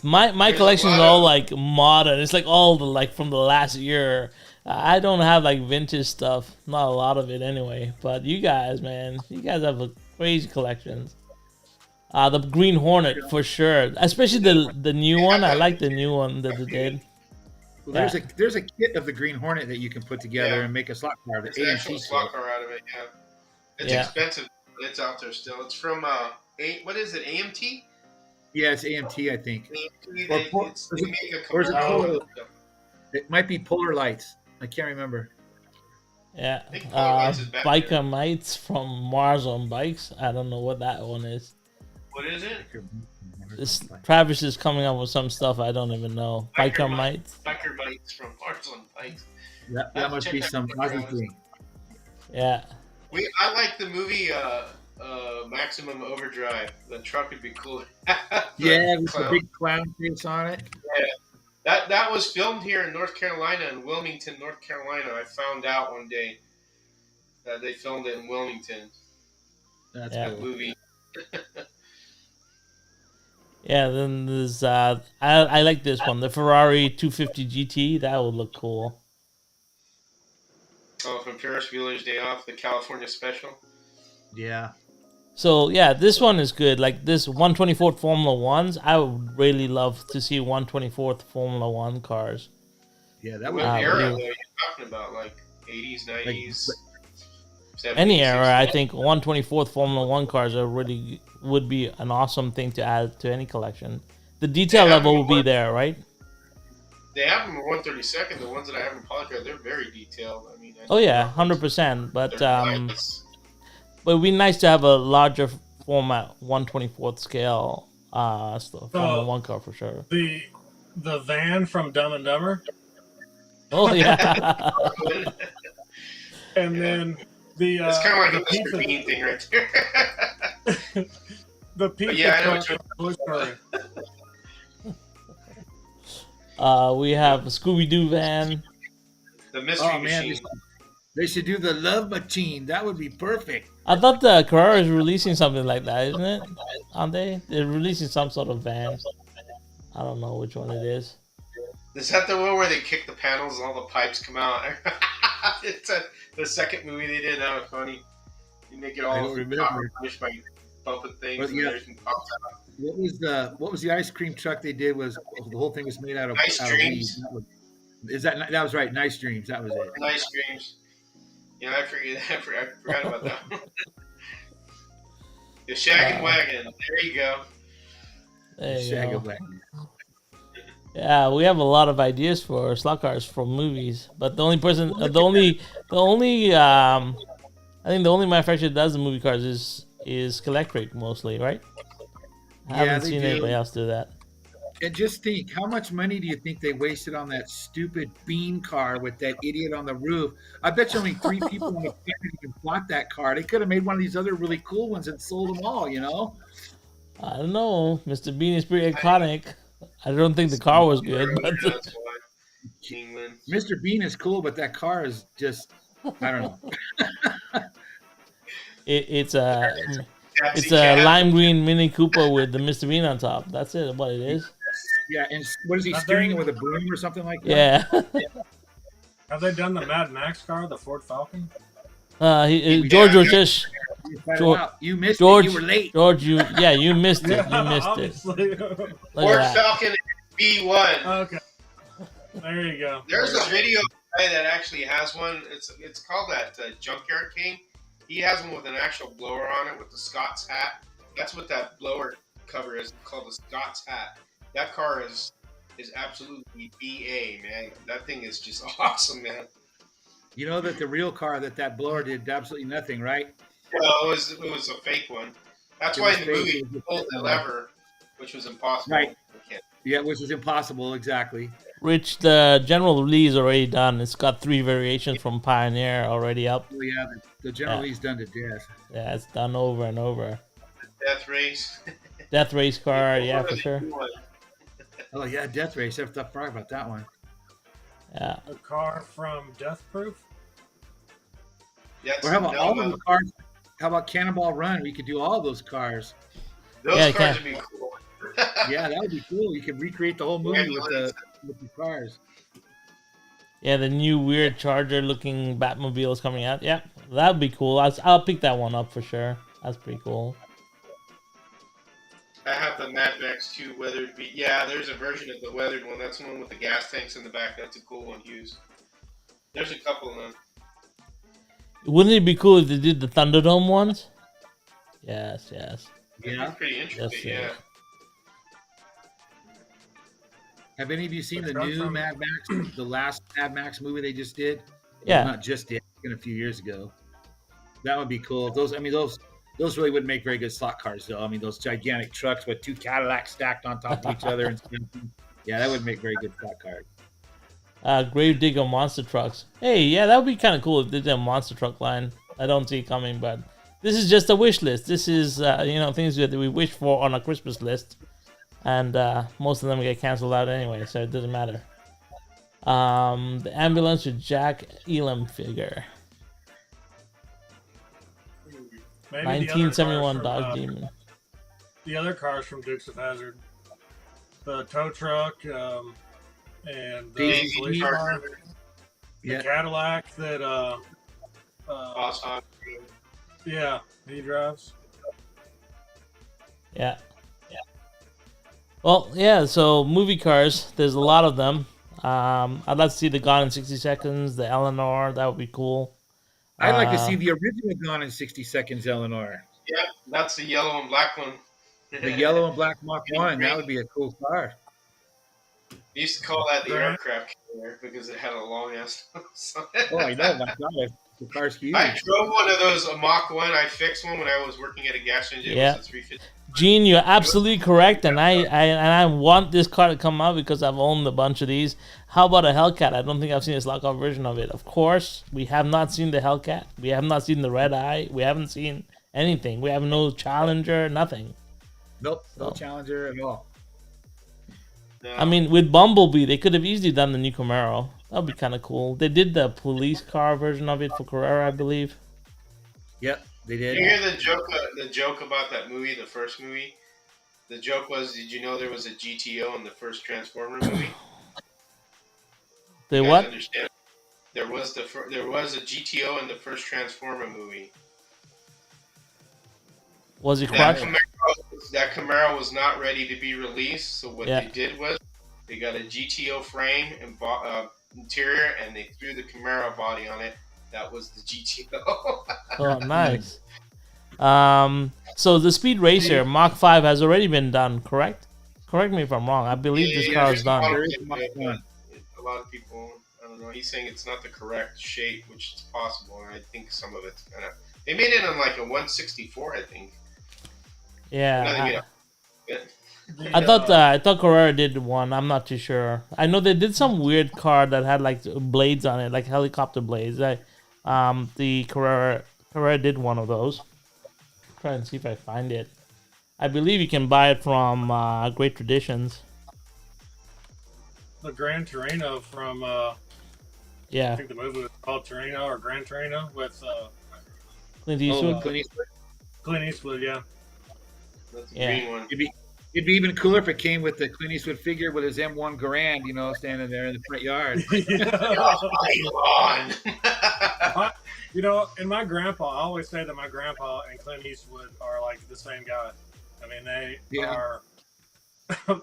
My collection is all, like, modern. It's, like, all the, like, from the last year. I don't have like vintage stuff, not a lot of it anyway. But you guys, man, you guys have a crazy collections. The Green Hornet for sure, especially the new one. I like the new one that they did. Well, there's a kit of the Green Hornet that you can put together and make a slot car. It's an actual slot car out of it. Yeah, it's expensive, but it's out there still. It's from what is it? AMT? Yeah, it's AMT, I think. It might be Polar Lights. I can't remember. Yeah, Biker Mites from Mars on Bikes. I don't know what that one is. What is it? Travis is coming up with some stuff I don't even know. Biker Mites. Biker Mites from Mars on Bikes. That must be some Aussie thing. Yeah. I like the movie Maximum Overdrive. The truck would be cool. Yeah, The with the clown. big clown face on it. Yeah. That was filmed here in North Carolina, in Wilmington, North Carolina. I found out one day that they filmed it in Wilmington. That's Yeah. That cool. movie. Yeah, then there's I like this one, the Ferrari 250 GT. That would look cool. Oh, from Ferris Bueller's Day Off, the California Special. Yeah. So yeah, this one is good. Like this 124th Formula Ones, I would really love to see 124th Formula One cars. Yeah, that What would be era cool. though are you talking about? Like 80s, 90s, 70s? Any era, 60s? I think 124th Formula One cars are really would be an awesome thing to add to any collection. The detail Yeah, level will be there, right? They have them in 132nd. The ones that I have in Polycar, they're very detailed. I mean, Oh yeah, 100%. But they're nice. but it'd be nice to have a larger format 124th scale Formula One car for sure. The van from Dumb and Dumber, Oh yeah. and then the It's kind of like a the Mr. pizza, Bean thing right there. the pizza yeah, I know truck what from Toy Story. We have a Scooby Doo van. The Mystery Oh man, Machine. they should do the Love Machine. That would be perfect. I thought the Carrera is releasing something like that, isn't it? Aren't they? They're releasing some sort of van. I don't know which one it is. Is that the one where they kick the panels and all the pipes come out? It's the second movie they did. That was funny. You make it I all don't remember. punished by bumping things But, and yeah. everything pops out. What was the ice cream truck they did? Was the whole thing was made out of Nice out Dreams. Of weed. That was right? Nice Dreams. That was it. Nice dreams. Yeah, I forgot about that one. The Shaggin' Wagon. There you go. There you Shag go. of Black. Yeah, we have a lot of ideas for slot cars from movies, but the only person, I think the only manufacturer that does the movie cars is Electric mostly, right? I Yeah, haven't they seen do. anybody else do that. And just think, how much money do you think they wasted on that stupid bean car with that idiot on the roof? I bet you only 3 people in the family even bought that car. They could have made one of these other really cool ones and sold them all, you know? I don't know. Mr. Bean is pretty iconic. I don't think the car was good, but That's why. England. Mr. Bean is cool, but that car is just, I don't know. it's a Taxi a cab. lime green Mini Cooper with the Mr. Bean on top. That's it. What it is? Yeah, and what is he steering it with a broom or something like that? Yeah. Have they done the Mad Max car, the Ford Falcon? George was just You found George- out. You missed George. it. You were late. George, you missed it. You missed it. obviously. Look Ford at that. Falcon B1. Okay, there you go. There's a video guy that actually has one. It's called that Junkyard King. He has one with an actual blower on it with the Scott's hat. That's what that blower cover is called, the Scott's hat. That car is absolutely BA, man. That thing is just awesome, man. You know that the real car that blower did absolutely nothing, right? Well, it was a fake one. That's It why was in the movie fake. he pulled the lever, which was impossible. Right. You can't- Yeah, which is impossible, exactly. Rich, the general release is already done. It's got 3 variations from Pioneer already up. Oh yeah, the General Yeah. Lee's done to death. Yeah, it's done over and over. Death race. Death race car, yeah, for sure. Oh yeah, Death Race. I forgot about that one. Yeah. A car from Death Proof. That's, Or how about no, all of the cars? How about Cannonball Run? We could do all those cars. those Yeah, cars you would be cool. Yeah, that would be cool. You could recreate the whole movie with the cars. Yeah, the new weird Charger looking Batmobile is coming out. Yeah, that'd be cool. I'll pick that one up for sure. That's pretty cool. I have the Mad Max 2 weathered. Yeah, there's a version of the weathered one. That's the one with the gas tanks in the back. That's a cool one to use. There's a couple of them. Wouldn't it be cool if they did the Thunderdome ones? Yes, yes. Yeah. It's pretty interesting. Yes, Yeah. Have any of you seen the Which new one? Mad Max? The last Mad Max movie they just did? Yeah. Not just did. It's been a few years ago. That would be cool. Those really wouldn't make very good slot cars, though. I mean, those gigantic trucks with 2 Cadillacs stacked on top of each other and stuff. Yeah, that wouldn't make very good slot cars. Grave Digger monster trucks. Hey, yeah, that would be kind of cool if they did a monster truck line. I don't see it coming, but this is just a wish list. This is things that we wish for on a Christmas list, and most of them get canceled out anyway, so it doesn't matter. The ambulance with Jack Elam figure. Maybe 1971 the other cars Dodge from, Demon. the other cars from Dukes of Hazzard, the tow truck, and the Daisy police car. car, Yeah. the Cadillac that Awesome. yeah, he drives. Yeah. Well, yeah. So movie cars, there's a lot of them. I'd like to see the Gone in 60 Seconds, the Eleanor. That would be cool. I'd like to see the original Gone in 60 Seconds, Eleanor. Yeah, that's the yellow and black one. The yellow and black Mach 1. That would be a cool car. They used to call that the Right. aircraft carrier because it had a long ass nose. Oh, I know. My God, the car's huge. I drove one of those, a Mach 1. I fixed one when I was working at a gas station. Yeah. It was a 350. Gene, you're absolutely correct, and I want this car to come out because I've owned a bunch of these. How about a Hellcat? I don't think I've seen a slot car version of it. Of course, we have not seen the Hellcat. We have not seen the Red Eye. We haven't seen anything. We have no Challenger, nothing. Nope, no Oh. Challenger at all. No. I mean, with Bumblebee, they could have easily done the new Camaro. That would be kind of cool. They did the police car version of it for Carrera, I believe. Yep, they Did did. you hear the joke about that movie, the first movie? The joke was, did you know there was a GTO in the first Transformer movie? They You guys what? Understand? There was a GTO in the first Transformer movie. Was he That crushed? Camaro was not ready to be released, so what Yeah. they did was they got a GTO frame and interior, and they threw the Camaro body on it. That was the GTO. Oh, nice. So the Speed Racer Mach 5 has already been done, correct? Correct me if I'm wrong. I believe this car is there's a lot done. of There is people- Mach 1. A lot of people, I don't know. He's saying it's not the correct shape, which is possible, and I think some of it's kind of. They made it on like a 164, I think. No, they Yeah. made I thought Carrera did one. I'm not too sure. I know they did some weird car that had like blades on it, like helicopter blades. The Carrera did one of those. Try and see if I find it. I believe you can buy it from Great Traditions. The Gran Torino from I Yeah, think the movie was called Torino or Gran Torino with Clint Oh, Eastwood. Clint Eastwood. Clint Eastwood. Yeah. That's the Yeah. green one. It'd be even cooler if it came with the Clint Eastwood figure with his M1 Garand, standing there in the front yard. On. You know, and my grandpa, I always say that my grandpa and Clint Eastwood are like the same guy. I mean, they Yeah. are.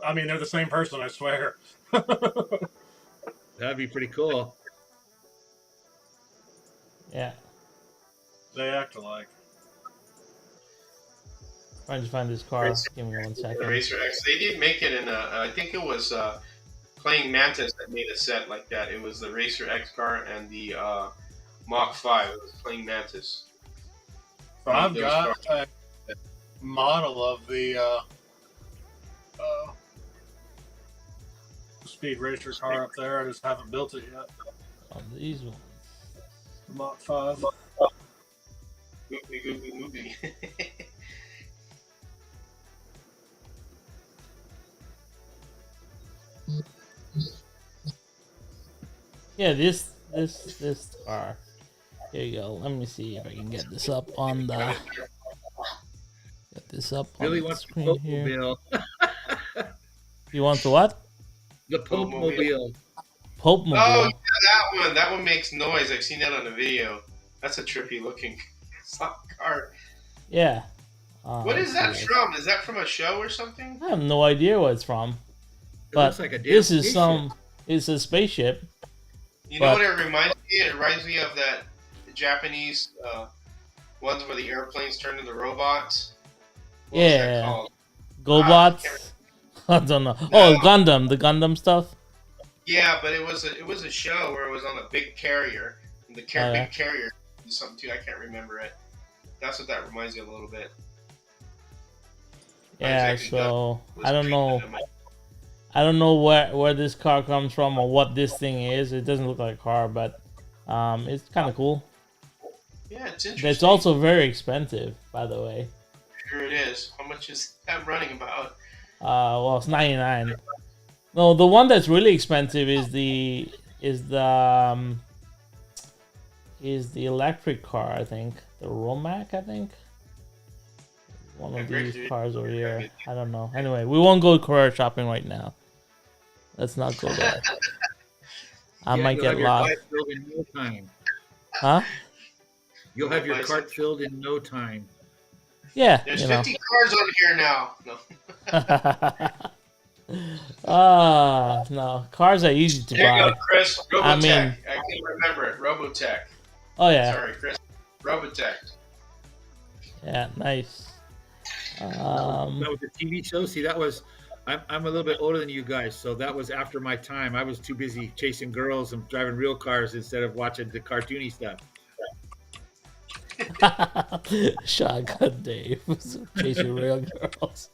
I mean, they're the same person. I swear. That'd be pretty cool. Yeah, They act alike. trying to find this car. Give me 1 The second. Racer X. They did make it in I think it was Playing Mantis that made a set like that. It was the Racer X car and the Mach 5. It was Playing Mantis. So I've Those got a model of the Speed Racer car up there. I just haven't built it yet. Oh, these ones. The Mach 5. Movie. Yeah, this car. Here you go. Let me see if I can get this up on the. Get this up on Billy the wants the screen Pope here. Mobile. You want the what? The Pope Mobile. Pope Mobile. Oh, yeah, that one. That one makes noise. I've seen that on a video. That's a trippy looking car. Yeah. What is that let's see. from? Is that from a show or something? I have no idea what it's from. It But looks like a damn this is spaceship. it's a spaceship. You know But- what it reminds me? It reminds me of that Japanese ones where the airplanes turn into robots. What was that Yeah. called? GoBots. I don't know. Oh, Gundam, the Gundam stuff. Yeah, but it was a show where it was on a big carrier. And the Oh, yeah. big carrier did something too. I can't remember it. That's what that reminds me of a little bit. Yeah, exactly, so It was I don't creepy know. in my- I don't know where this car comes from or what this thing is. It doesn't look like a car, but it's kind of cool. Yeah, it's interesting. That's also very expensive, by the way. Sure it is. How much is that running about? Well, it's 99. No, the one that's really expensive is the electric car. I think the Romac. I think one of these cars over here. I don't know. Anyway, we won't go car shopping right now. Let's not go there. I might you'll get have your lost. cart filled in no time. Huh? You'll have your cart filled in no time. Yeah. There's 50 cars on here now. No. No. Cars are easy to There buy. you go, Chris. Robotech. I mean, I can remember it. Robotech. oh yeah. Sorry, Chris. Robotech. Yeah, nice. That was a TV show. See, that was. I'm a little bit older than you guys, so that was after my time. I was too busy chasing girls and driving real cars instead of watching the cartoony stuff. Shotgun Dave chasing real girls.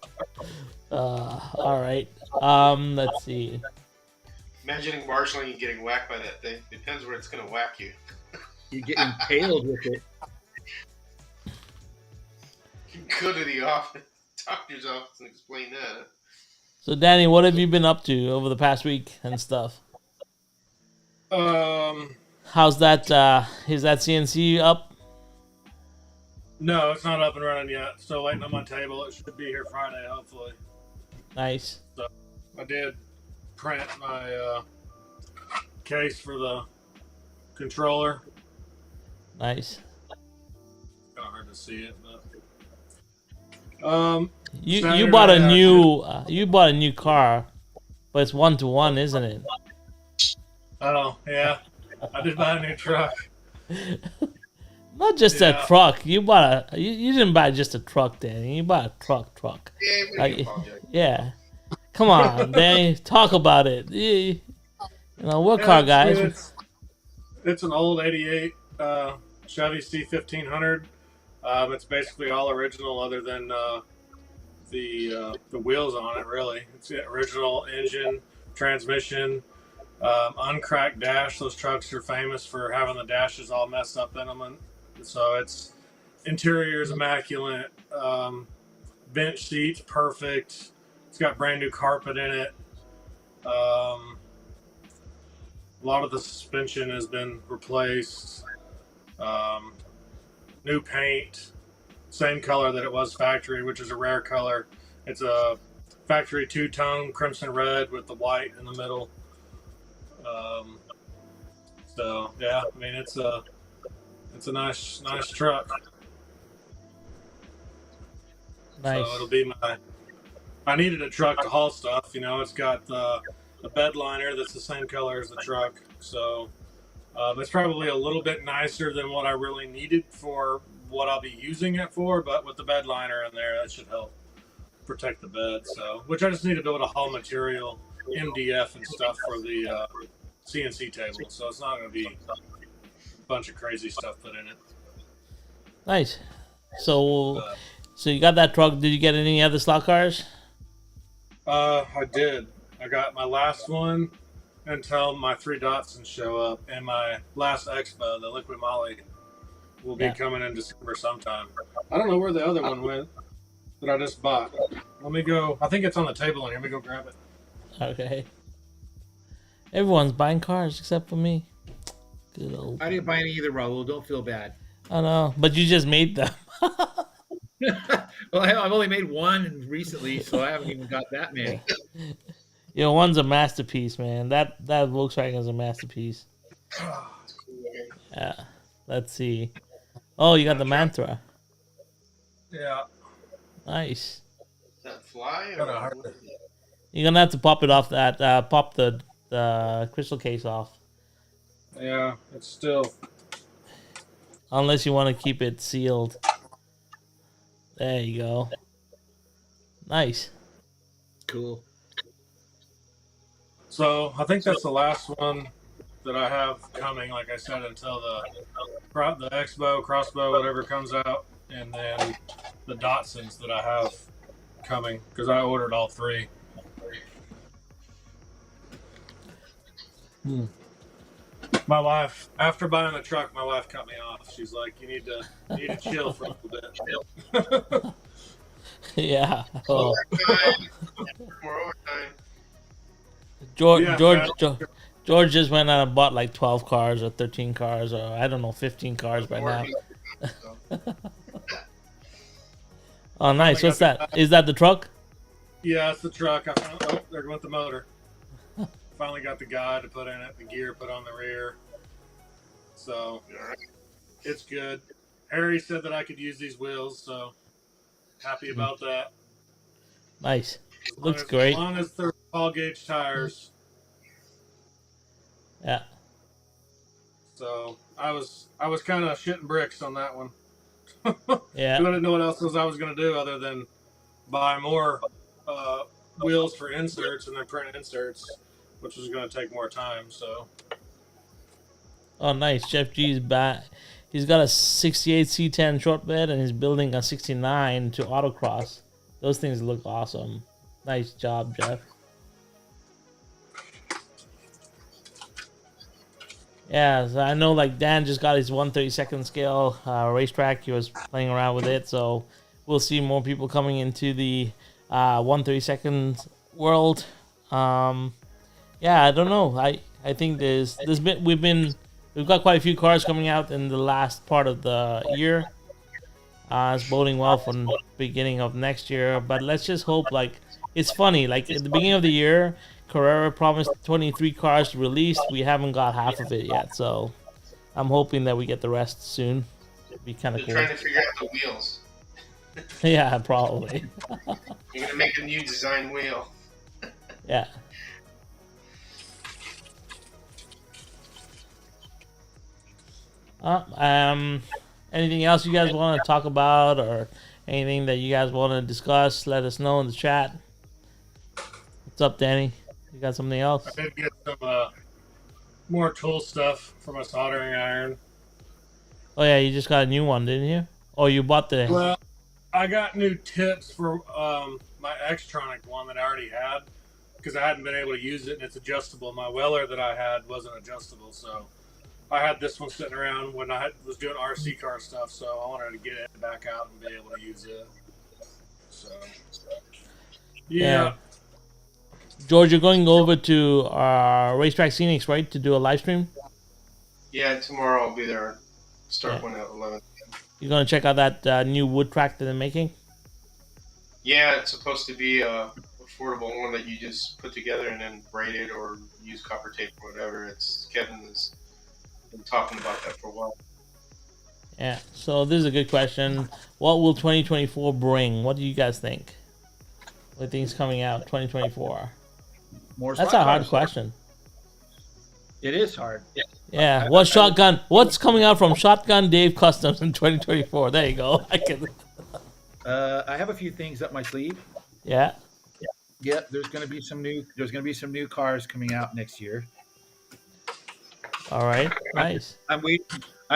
All right. Let's see. Imagining marshalling and getting whacked by that thing. Depends where it's going to whack you. You get impaled with it. You go to the office, doctor's office, and explain that. So, Danny, what have you been up to over the past week and stuff? How's that? Is that CNC up? No, it's not up and running yet. Still waiting on my table. It should be here Friday, hopefully. Nice. So I did print my case for the controller. Nice. Kind of hard to see it, but you bought a new car, but it's 1-to-1, isn't it? Oh yeah, I did buy a new truck. Not just a truck. You bought you didn't buy just a truck, Danny. You bought a truck. Yeah. Come on, Danny. Talk about it. You know, what car, guys? It's an old '88 Chevy C1500. It's basically all original, other than the wheels on it. Really, it's the original engine, transmission, uncracked dash. Those trucks are famous for having the dashes all messed up in them, and so its interior is immaculate. Bench seats perfect. It's got brand new carpet in it. A lot of the suspension has been replaced. New paint, same color that it was factory, which is a rare color. It's a factory two-tone crimson red with the white in the middle. So yeah, I mean it's a nice truck. Nice. So it'll be I needed a truck to haul stuff. You know, it's got the bed liner that's the same color as the truck. So it's probably a little bit nicer than what I really needed for what I'll be using it for. But with the bed liner in there, that should help protect the bed. So, which I just need to be able to haul material, MDF and stuff for the CNC table. So it's not going to be a bunch of crazy stuff put in it. Nice. So you got that truck. Did you get any other slot cars? I did. I got my last one until my 3 Datsuns show up, and my last Expo, the Liquid Moly, will be coming in December sometime. I don't know where the other one went that I just bought. Let me go. I think it's on the table in here. Let me go grab it. Okay. Everyone's buying cars except for me. Good old. I didn't buy any either, Raul. Don't feel bad. I know, but you just made them. Well, I've only made one recently, so I haven't even got that many. You know, one's a masterpiece, man. That Volkswagen is a masterpiece. Yeah. Let's see. Oh, you got the Mantra. Yeah. Nice. Does that fly? You're gonna have to pop it off that. Pop the crystal case off. Yeah, it's still. Unless you want to keep it sealed. There you go. Nice. Cool. So I think that's the last one that I have coming. Like I said, until the Expo, Crossbow, whatever comes out, and then the Datsuns that I have coming because I ordered all 3. My wife, after buying the truck, my wife cut me off. She's like, you need to chill for a little bit. Yeah. Oh, Overtime. More overtime. George, Yeah, George, George, George just went out and bought like 12 cars or 13 cars or I don't know, 15 cars by now. So, Oh, nice. What's that? Is that the truck? yeah, it's the truck. Oh, there went the motor. Finally got the guide to put in it, the gear put on the rear. So it's good. Harry said that I could use these wheels, so happy about that. Nice. Looks As great. long as they're all gauge tires. Yeah. So I was kind of shitting bricks on that one. Yeah. I didn't know what else I was going to do other than buy more wheels for inserts and then print inserts, which was going to take more time. So Oh, nice. Jeff G's back. He's got a 68 C10 short bed and he's building a 69 to autocross. Those things look awesome. Nice job, Jeff. Yeah, so I know like Dan just got his 132nd scale racetrack. He was playing around with it, so we'll see more people coming into the 132nd world. Yeah, I don't know. I think we've got quite a few cars coming out in the last part of the year. It's boding well for the beginning of next year, but let's just hope. Like, it's funny. Like at the beginning of the year, Carrera promised 23 cars to release. We haven't got half of it yet, so I'm hoping that we get the rest soon. It'd be kind of they're cool. trying to figure out the wheels. Yeah, probably. You're gonna make a new design wheel. Yeah. Anything else you guys want to talk about, or anything that you guys want to discuss? Let us know in the chat. What's up, Danny? You got something else? I did get some more tool stuff for my soldering iron. Oh yeah, you just got a new one, didn't you? Oh, you bought the. Well, I got new tips for my Xtronic one that I already had because I hadn't been able to use it, and it's adjustable. My Weller that I had wasn't adjustable, so I had this one sitting around when I was doing RC car stuff, so I wanted to get it back out and be able to use it. So, yeah. George, you're going over to Racetrack Scenics, right, to do a live stream? Yeah, tomorrow I'll be there. Start one at 11. You're going to check out that new wood track that they're making? Yeah, it's supposed to be a affordable one that you just put together and then braid it or use copper tape or whatever. Kevin has been talking about that for a while. Yeah, so this is a good question. What will 2024 bring? What do you guys think? With things coming out 2024? That's a hard question. It is hard. Yeah. What's coming out from Shotgun Dave Customs in 2024? There you go. I have a few things up my sleeve. Yeah. Yep, there's going to be some new cars coming out next year. All right. Nice. I'm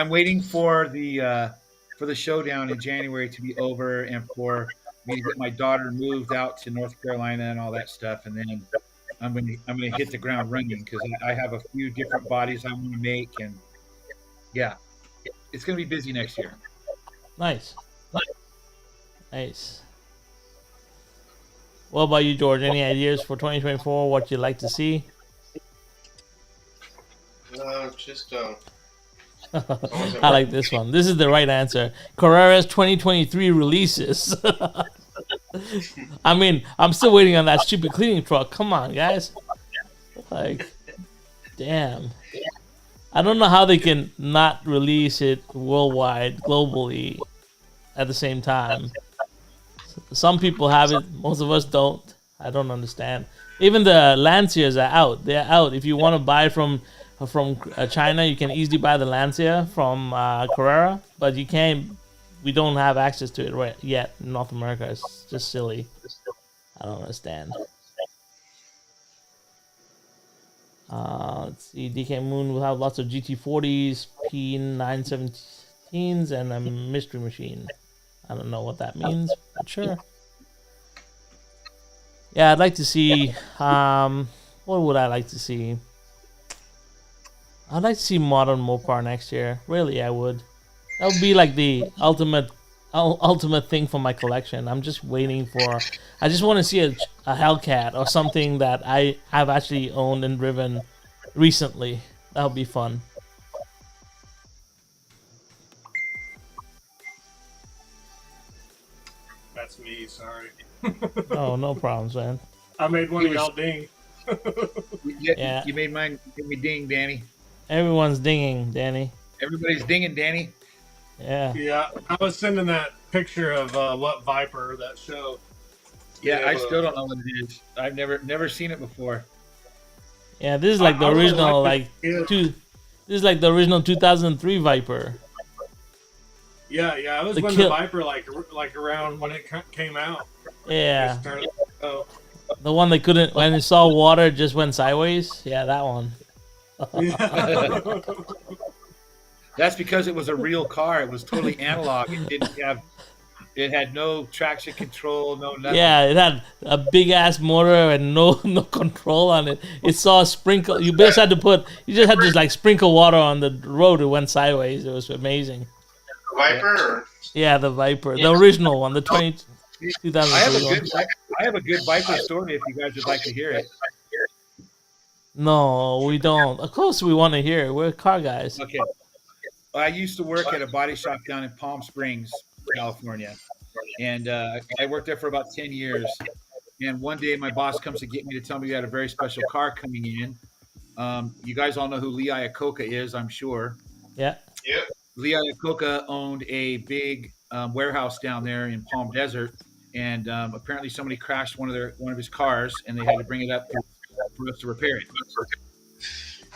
waiting for the showdown in January to be over and for me to get my daughter moved out to North Carolina and all that stuff, and then I'm gonna hit the ground running because I have a few different bodies I want to make, and yeah, it's gonna be busy next year. Nice. What about you, George? Any ideas for 2024? What you'd like to see? I like this one. This is the right answer. Carrera's 2023 releases. I mean, I'm still waiting on that stupid cleaning truck. Come on, guys. Like, damn. I don't know how they can not release it worldwide, globally, at the same time. Some people have it. Most of us don't. I don't understand. Even the Lancias are out. They're out. If you want to buy from China, you can easily buy the Lancia from Carrera, but you can't. We don't have access to it right yet in North America. It's just silly. I don't understand. Let's see. DK Moon will have lots of GT40s, P917s, and a mystery machine. I don't know what that means, but sure. Yeah, I'd like to see. What would I like to see? I'd like to see modern Mopar next year. Really, I would. That would be like the ultimate thing for my collection. I'm just waiting for. I just want to see a Hellcat or something that I have actually owned and driven recently. That would be fun. That's me. Sorry. Oh, no problems, man. I made one He of was- y'all ding. Yeah. You made mine. Give me ding, Danny. Everyone's dinging, Danny. Everybody's dinging, Danny. Yeah. Yeah, I was sending that picture of what Viper that show. Yeah, Yeah, I but- still don't know what it is. I've never seen it before. Yeah, this is like the I really original, like like, it. this is like the original 2003 Viper. Yeah, it was The when kill- the Viper like around when it came out. Yeah. It started- oh. The one that couldn't, when it saw water, it just went sideways. Yeah, that one. Yeah. That's because it was a real car. It was totally analog. It didn't have. It had no traction control, no nothing. Yeah, it had a big ass motor and no control on it. It saw a sprinkle. You just had to like sprinkle water on the road. It went sideways. It was amazing. Viper? Or? Yeah, the Viper, the original one, the 2003 I have a one. good. I have a good Viper story if you guys would like to hear it. No, we don't. Of course, we want to hear it. We're car guys. Okay. I used to work at a body shop down in Palm Springs, California, and I worked there for about 10 years. And one day, my boss comes to get me to tell me we had a very special car coming in. You guys all know who Lee Iacocca is, I'm sure. Yeah. Yep. Lee Iacocca owned a big warehouse down there in Palm Desert, and apparently somebody crashed one of his cars, and they had to bring it up for us to repair it.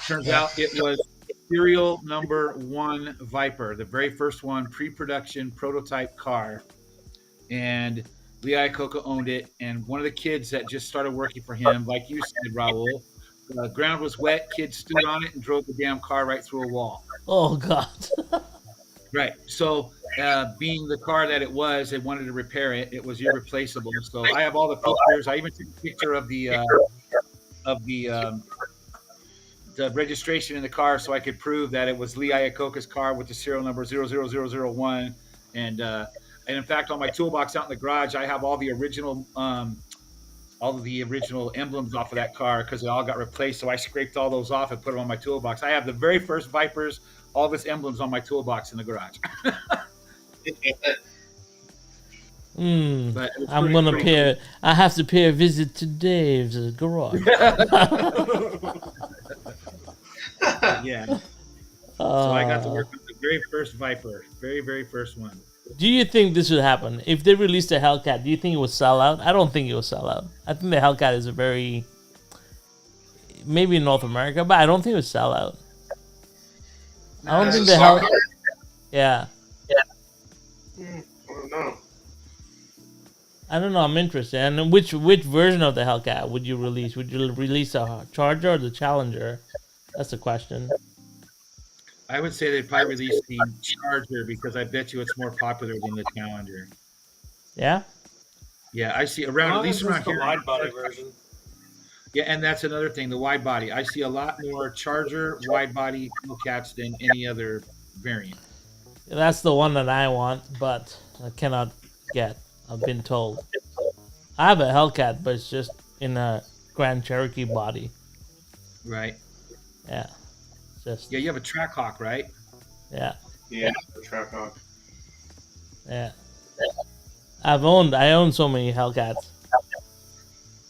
Turns out it was serial number 1 Viper, the very first one, pre-production prototype car, and Lee Iacocca owned it. And one of the kids that just started working for him, like you said, Raul, the ground was wet, kids stood on it and drove the damn car right through a wall. Oh God. Right. So, being the car that it was, they wanted to repair it. It was irreplaceable. So I have all the pictures. I even took a picture of the registration in the car, so I could prove that it was Lee Iacocca's car with the serial number 00001. And in fact, on my toolbox out in the garage, I have all the original emblems off of that car because they all got replaced. So I scraped all those off and put them on my toolbox. I have the very first Vipers, all of its emblems on my toolbox in the garage. But it's I'm pretty- gonna pretty pay. I have to pay a visit to Dave's garage. Yeah. So I got to work with the very first Viper, very, very first one. Do you think this would happen if they released a Hellcat? Do you think it would sell out? I don't think it will sell out. I think the Hellcat is a very maybe in North America, but I don't think it would sell out. I don't As think a the stock Hell. car? Yeah, I don't know. I don't know. I'm interested. And which version of the Hellcat would you release? Would you release a Charger or the Challenger? That's the question. I would say they'd probably release the Charger because I bet you it's more popular than the Challenger. Yeah. Yeah, I see around at least around the here. wide body version. Yeah, and that's another thing, the wide body. I see a lot more Charger wide body Hellcats than any other variant. That's the one that I want, but I cannot get. I've been told. I have a Hellcat, but it's just in a Grand Cherokee body. Right. Yeah. Just Yeah, you have a Trackhawk, right? yeah. Yeah, the Trackhawk. Yeah. I own so many Hellcats.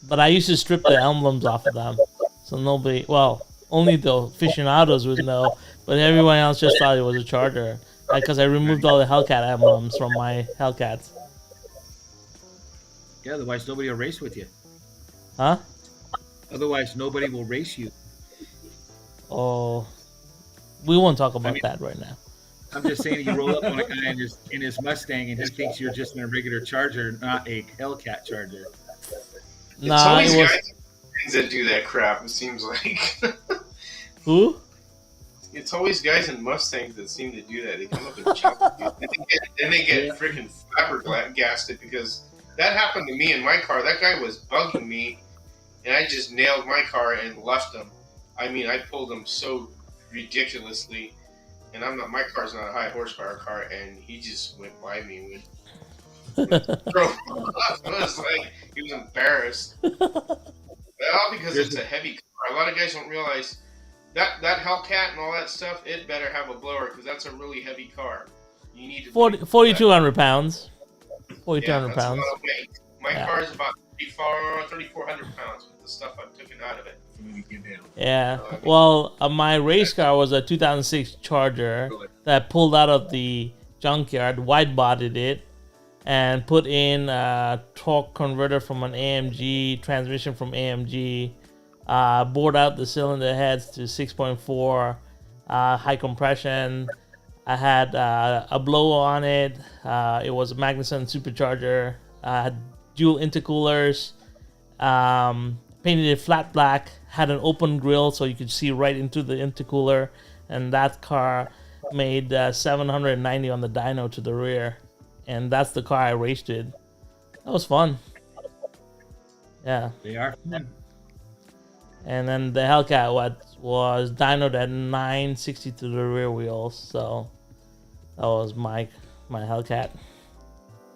But I used to strip the emblems off of them. So nobody, well, only the aficionados would know, but everyone else just thought it was a Charger. Because I removed all the Hellcat emblems from my Hellcats. Yeah, otherwise nobody will race with you. Huh? Otherwise nobody will race you. Oh, we won't talk about mean- that right now. I'm just saying you roll up on a guy in his Mustang and he thinks you're just in a regular Charger, not a Hellcat Charger. It's Nah, always it was guys that do that crap, it seems like. who? It's always guys in Mustangs that seem to do that. They come up and challenge you. And they get freaking flabbergasted because that happened to me in my car. That guy was bugging me, and I just nailed my car and left him. I mean, I pulled him so ridiculously, and my car's not a high horsepower car, and he just went by me drove off. I was like, he was embarrassed. All because it's a heavy car. A lot of guys don't realize that Hellcat and all that stuff. It better have a blower because that's a really heavy car. You need to 4,200 pounds. Yeah, 4,200 that's a pounds. lot of weight. My car is about 3,400 pounds with the stuff I've taken out of it. Yeah. Well, my race car was a 2006 Charger that I pulled out of the junkyard, wide-bodied it, and put in a torque converter from an AMG, transmission from AMG, bored out the cylinder heads to 6.4, high compression. I had a blower on it. It was a Magnuson supercharger. I had dual intercoolers. Painted it flat black. Had an open grill so you could see right into the intercooler. And that car made 790 on the dyno to the rear. And that's the car I raced with. That was fun. Yeah. They are fun. And then the Hellcat was dynoed at 960 to the rear wheels. So that was my Hellcat.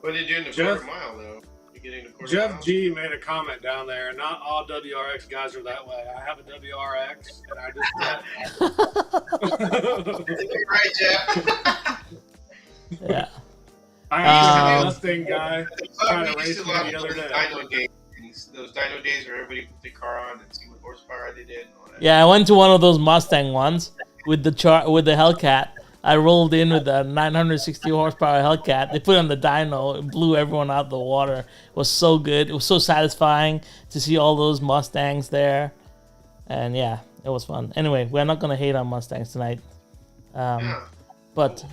What did you do in the quarter mile, though? You getting the quarter Jeff mile? G made a comment down there. Not all WRX guys are that way. I have a WRX, and I just You're right, Jeff. Yeah. I had a Mustang guy trying to We race used me to love the other those day. dyno days. Those dyno days where everybody put their car on and see what horsepower they did and all that. Yeah, I went to one of those Mustang ones with the Hellcat. I rolled in with a 960 horsepower Hellcat. They put it on the dyno. It blew everyone out of the water. It was so good. It was so satisfying to see all those Mustangs there. And yeah, it was fun. Anyway, we're not going to hate on Mustangs tonight. But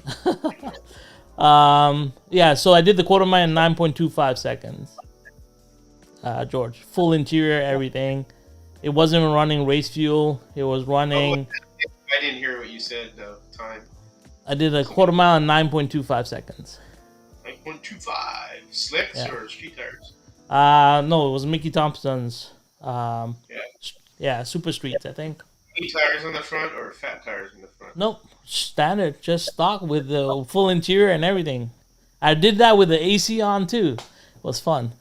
yeah, so I did the quarter mile in 9.25 seconds. George, full interior, everything. It wasn't even running race fuel. It was running. I didn't hear what you said, though. Time. I did a quarter mile in 9.25 seconds. 9.25. Slicks Yeah. or street tires? No, it was Mickey Thompson's. Yeah. Yeah, Super Streets, I think. Big tires on the front or fat tires in the front? Nope, standard, just stock with the full interior and everything. I did that with the AC on too. It was fun.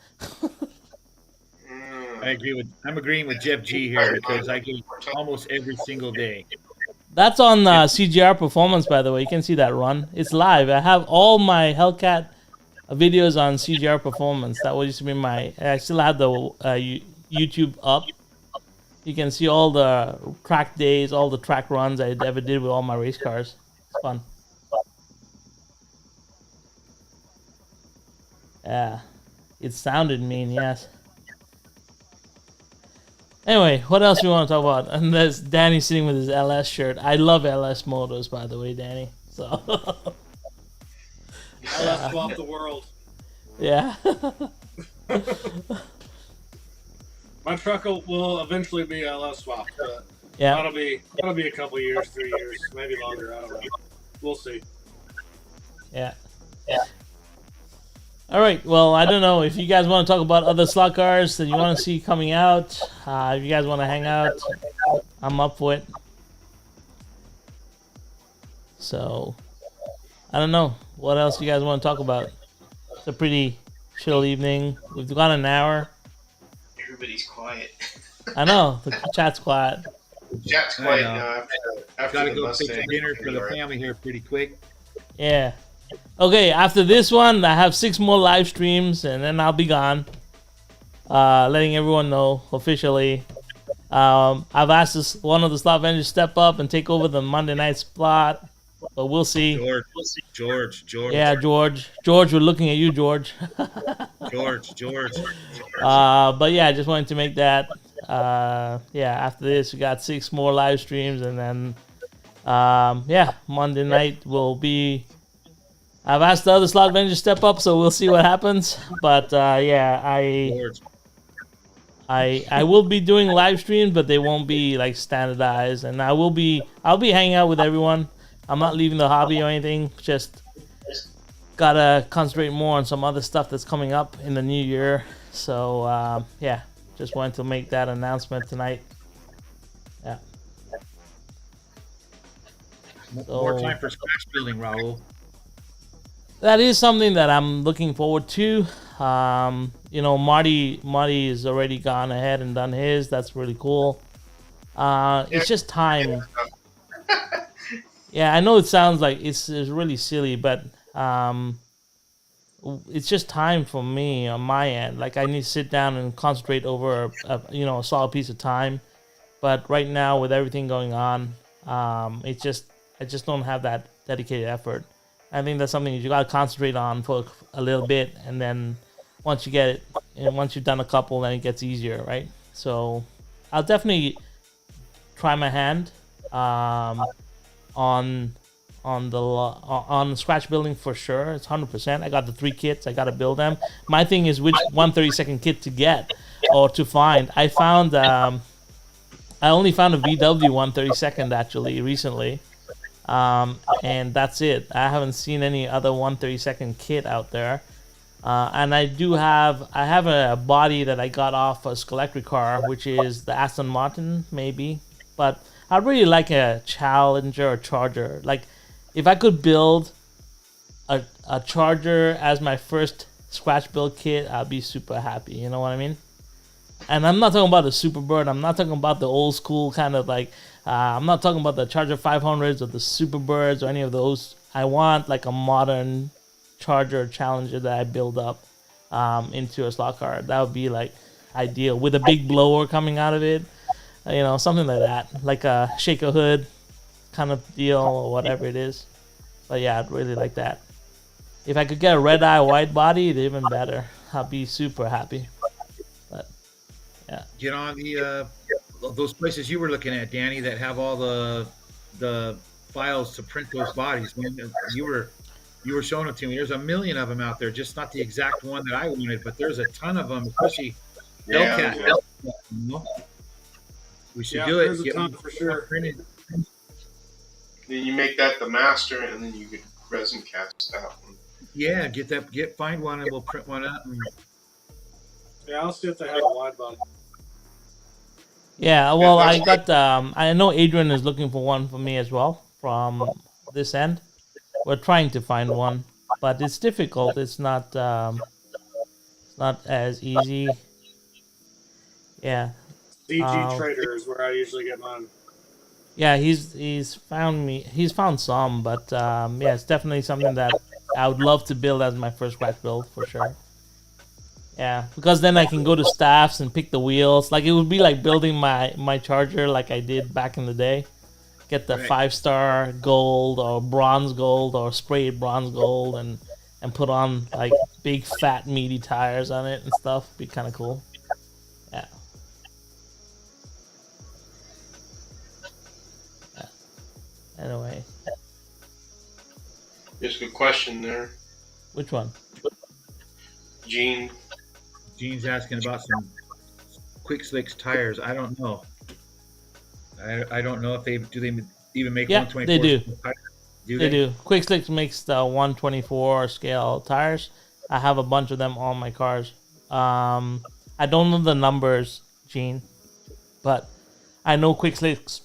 I'm agreeing with Jeff G here because I get it almost every single day. That's on CGR Performance, by the way. You can see that run. It's live. I have all my Hellcat videos on CGR Performance. That used to be I still have the YouTube up. You can see all the track days, all the track runs I ever did with all my race cars. It's fun. Yeah. It sounded mean, yes. Anyway, what else do we want to talk about? And there's Danny sitting with his LS shirt. I love LS motors, by the way, Danny. So LS swapped the world. yeah. My truck will eventually be LS swapped, but Yeah. that'll be a couple years, 3 years, maybe longer. I don't know. We'll see. Yeah. All right. Well, I don't know if you guys want to talk about other slot cars that you want to see coming out. If you guys want to hang out, I'm up for it. So, I don't know. What else you guys want to talk about? It's a pretty chill evening. We've gone an hour. Everybody's quiet. I know. The chat's quiet. Chat's quiet now after Gotta the go Mustang. fix dinner for the family here pretty quick. Yeah. Okay, after this one, I have 6 more live streams, and then I'll be gone. Letting everyone know officially. I've asked one of the slot vendors to step up and take over the Monday night slot, but we'll see. George. Yeah, George. George, we're looking at you, George. George. But yeah, I just wanted to make that. Yeah, after this, we got 6 more live streams, and then yeah, Monday night will be. I've asked the other slot vendors to step up, so we'll see what happens. But yeah, I will be doing live streams, but they won't be like standardized, and I'll be hanging out with everyone. I'm not leaving the hobby or anything. Just gotta concentrate more on some other stuff that's coming up in the new year. So yeah, just wanted to make that announcement tonight. Yeah. More So time for scratch building, Raul. that is something that I'm looking forward to. Marty is already gone ahead and done his. That's really cool. It's just time. Yeah, I know it sounds like it's really silly, but it's just time for me on my end. Like I need to sit down and concentrate over a solid piece of time. But right now, with everything going on, I just don't have that dedicated effort. I think that's something you gotta concentrate on for a little bit, and then once you get it, and once you've done a couple, then it gets easier, right? So I'll definitely try my hand on on scratch building for sure. It's 100%. I got the 3 kits. I gotta build them. My thing is which 132nd kit to get or to find. I only found a VW 132nd actually recently, and that's it. I haven't seen any other 132nd kit out there. And I have a body that I got off a Skelectric car, which is the Aston Martin maybe, but I'd really like a Challenger or Charger. Like if I could build a Charger as my first scratch build kit, I'd be super happy. You know what I mean? And I'm not talking about the Superbird. I'm not talking about the old school kind of like. I'm not talking about the Charger 500s or the Superbirds or any of those. I want like a modern Charger Challenger that I build up into a slot car. That would be like ideal with a big blower coming out of it. Something like that, like a shaker hood kind of deal or whatever it is. But yeah, I'd really like that. If I could get a red eye white body, it'd even better. I'd be super happy. But yeah, Get on the those places you were looking at, Danny, that have all the files to print those bodies. Man, you were showing it to me. There's a million of them out there, just not the exact one that I wanted, but there's a ton of them, especially Yeah. Hellcat. You know? We should do it. There's a Get ton one for sure. printed. Then you make that the master, and then you could resin cast that one. Yeah, find one, and we'll print one out. And Yeah, I'll see if they have a wide body. yeah. Well, I got. I know Adrian is looking for one for me as well from this end. We're trying to find one, but it's difficult. It's not. It's not as easy. Yeah. CG Trader is where I usually get mine. Yeah, he's found me. He's found some, but yeah, it's definitely something that I would love to build as my first scratch build for sure. Yeah, because then I can go to staffs and pick the wheels. Like it would be like building my Charger like I did back in the day. Get the Right. 5-star gold or bronze gold or sprayed bronze gold and put on like big fat meaty tires on it and stuff. Be kind of cool. Yeah. Anyway, There's a good question there, which one? Gene. Gene's asking about some Quick Slicks tires. I don't know. I don't know if they even make Yeah, 124. they do. tires. Do They do. Quick Slicks makes the 124 scale tires. I have a bunch of them on my cars. I don't know the numbers, Gene, but I know Quick Slicks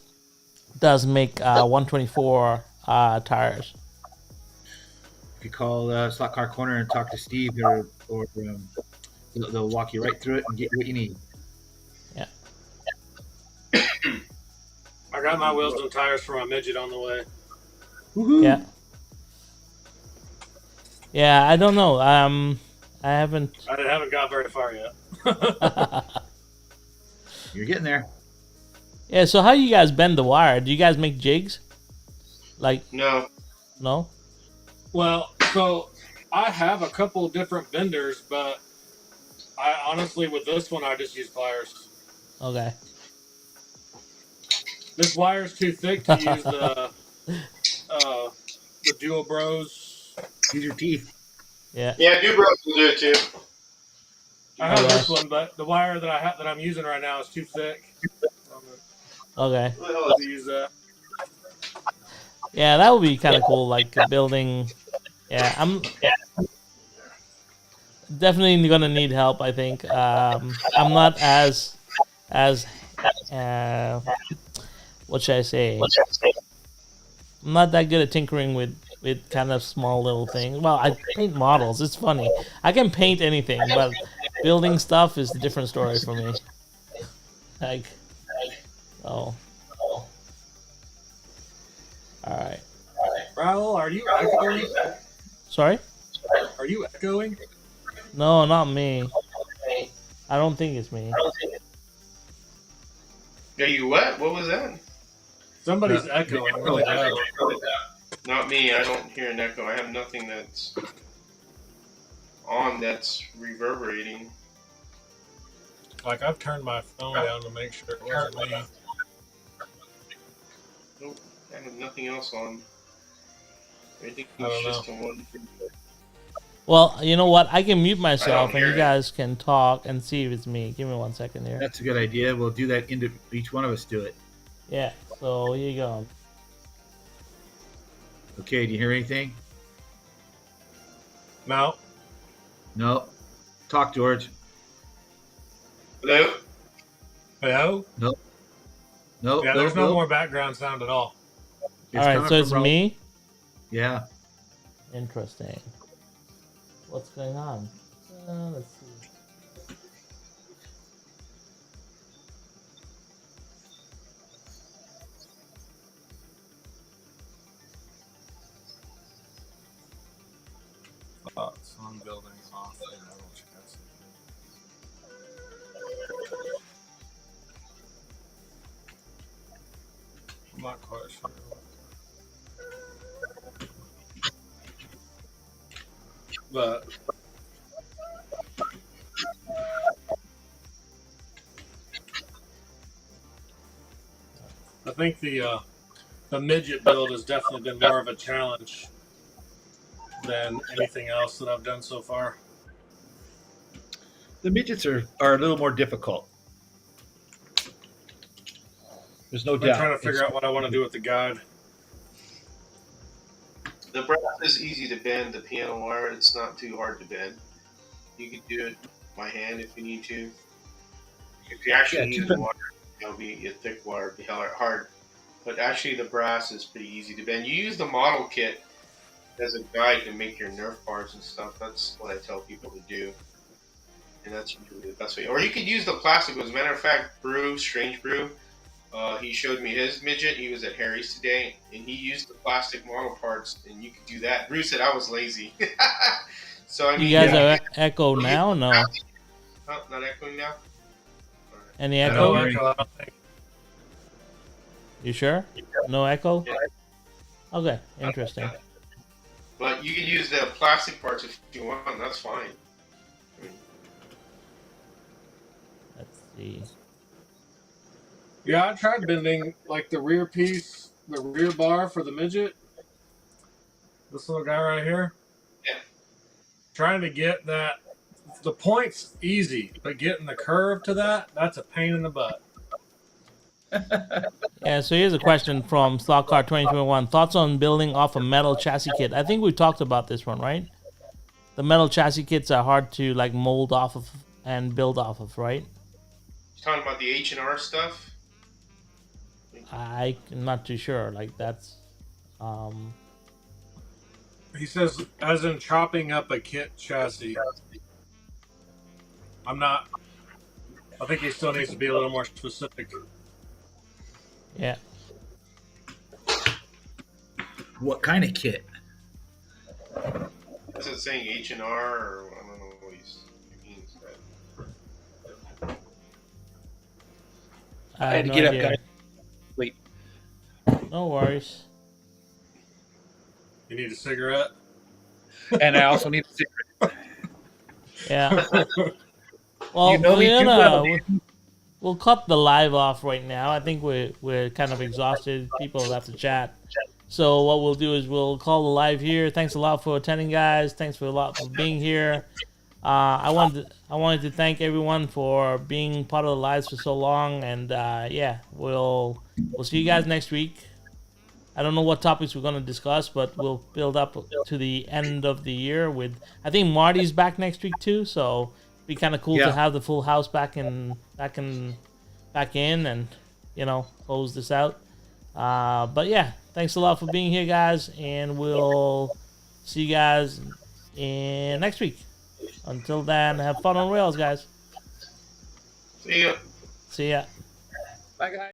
does make 124 tires. If you call Slot Car Corner and talk to Steve, or they'll walk you right through it and get what you need. Yeah. I got my wheels and tires for my midget on the way. Woohoo! Yeah. Yeah, I don't know. I haven't. I haven't got very far yet. You're getting there. Yeah, so how you guys bend the wire? Do you guys make jigs? Like, No. no? Well, so I have a couple different benders, but I honestly, with this one, I just use pliers. Okay. This wire's too thick to use the Dual Bros. Use your teeth. Yeah. Yeah, Dubros will do it too. I have Okay. this one, but the wire that I'm using right now is too thick. Okay. Who the hell is To use that. Yeah, that would be kind of cool. Like building. Yeah, I'm definitely gonna need help. I think. I'm not as what should I say? I'm not that good at tinkering with kind of small little things. Well, I paint models. It's funny. I can paint anything, but building stuff is a different story for me. Like, oh, all right. Raul, are you echoing? Sorry? Are you echoing? No, not me. I don't think it's me. Yeah, you what? What was that? Somebody's No. echoing really bad. Not me. I don't hear an echo. I have nothing that's on that's reverberating. Like I've turned my phone down to make sure it wasn't me. Nope. I have nothing else on. Everything I don't is know. just on one. Well, you know what? I can mute I myself don't and hear you it. guys can talk and see if it's me. Give me 1 second here. That's a good idea. We'll do that. Each one of us do it. Yeah, so here you go. Okay. Do you hear anything? No. No. Talk, George. Hello? Hello? No. No. Yeah, there's no more background sound at all. All right, coming so it's from Raul. me? Yeah. Interesting. What's going on? Let's see. Thoughts on building off the metal chassis. I'm not quite sure. But I think the midget build has definitely been more of a challenge than anything else that I've done so far. The midgets are a little more difficult. There's no I'm doubt. trying to figure out what I want to do with the guide. The brass is easy to bend. The piano wire, it's not too hard to bend. You can do it by hand if you need to. If you actually Yeah, use wire, it'll be a thick wire, it'll be hard. But actually, the brass is pretty easy to bend. You use the model kit as a guide to make your Nerf bars and stuff. That's what I tell people to do. And that's usually the best way. Or you could use the plastic. As a matter of fact, Strange Brew, he showed me his midget. He was at Harry's today, and he used the plastic model parts, and you could do that. Brew said I was lazy. So, I mean, You guys yeah. are echo now? No. Oh, not echoing now? Any I echo? don't echo, I don't think. You sure? No echo? Yeah. Okay, interesting. But you can use the plastic parts if you want. That's fine. Let's see. Yeah, I tried bending like the rear piece, the rear bar for the midget. This little guy right here. Yeah. Trying to get that. The point's easy, but getting the curve to that's a pain in the butt. Yeah, so here's a question from Slotcar 2021. Thoughts on building off a metal chassis kit? I think we talked about this one, right? The metal chassis kits are hard to like mold off of and build off of, right? You're talking about the H&R stuff? I'm not too sure. Like that's He says, as in chopping up a kit chassis. I'm not. I think he still needs to be a little more specific. yeah. What kind of kit? Is it saying H&R or I don't know what he means. I had have to no get up, idea. guys. Wait. No worries. You need a cigarette? And I also need a cigarette. Yeah. Well, You know me too well, dude. we'll cut the live off right now. I think we're kind of exhausted. People have to chat. So what we'll do is we'll call the live here. Thanks a lot for attending, guys. Thanks for a lot for being here. I wanted to thank everyone for being part of the lives for so long, and yeah, we'll see you guys next week. I don't know what topics we're going to discuss, but we'll build up to the end of the year with. I think Marty's back next week too, so it'd be kind of cool to have the full house back in, and close this out. But yeah, thanks a lot for being here, guys, and we'll see you guys in next week. Until then, have fun on rails, guys. See ya. See ya. Bye, guys.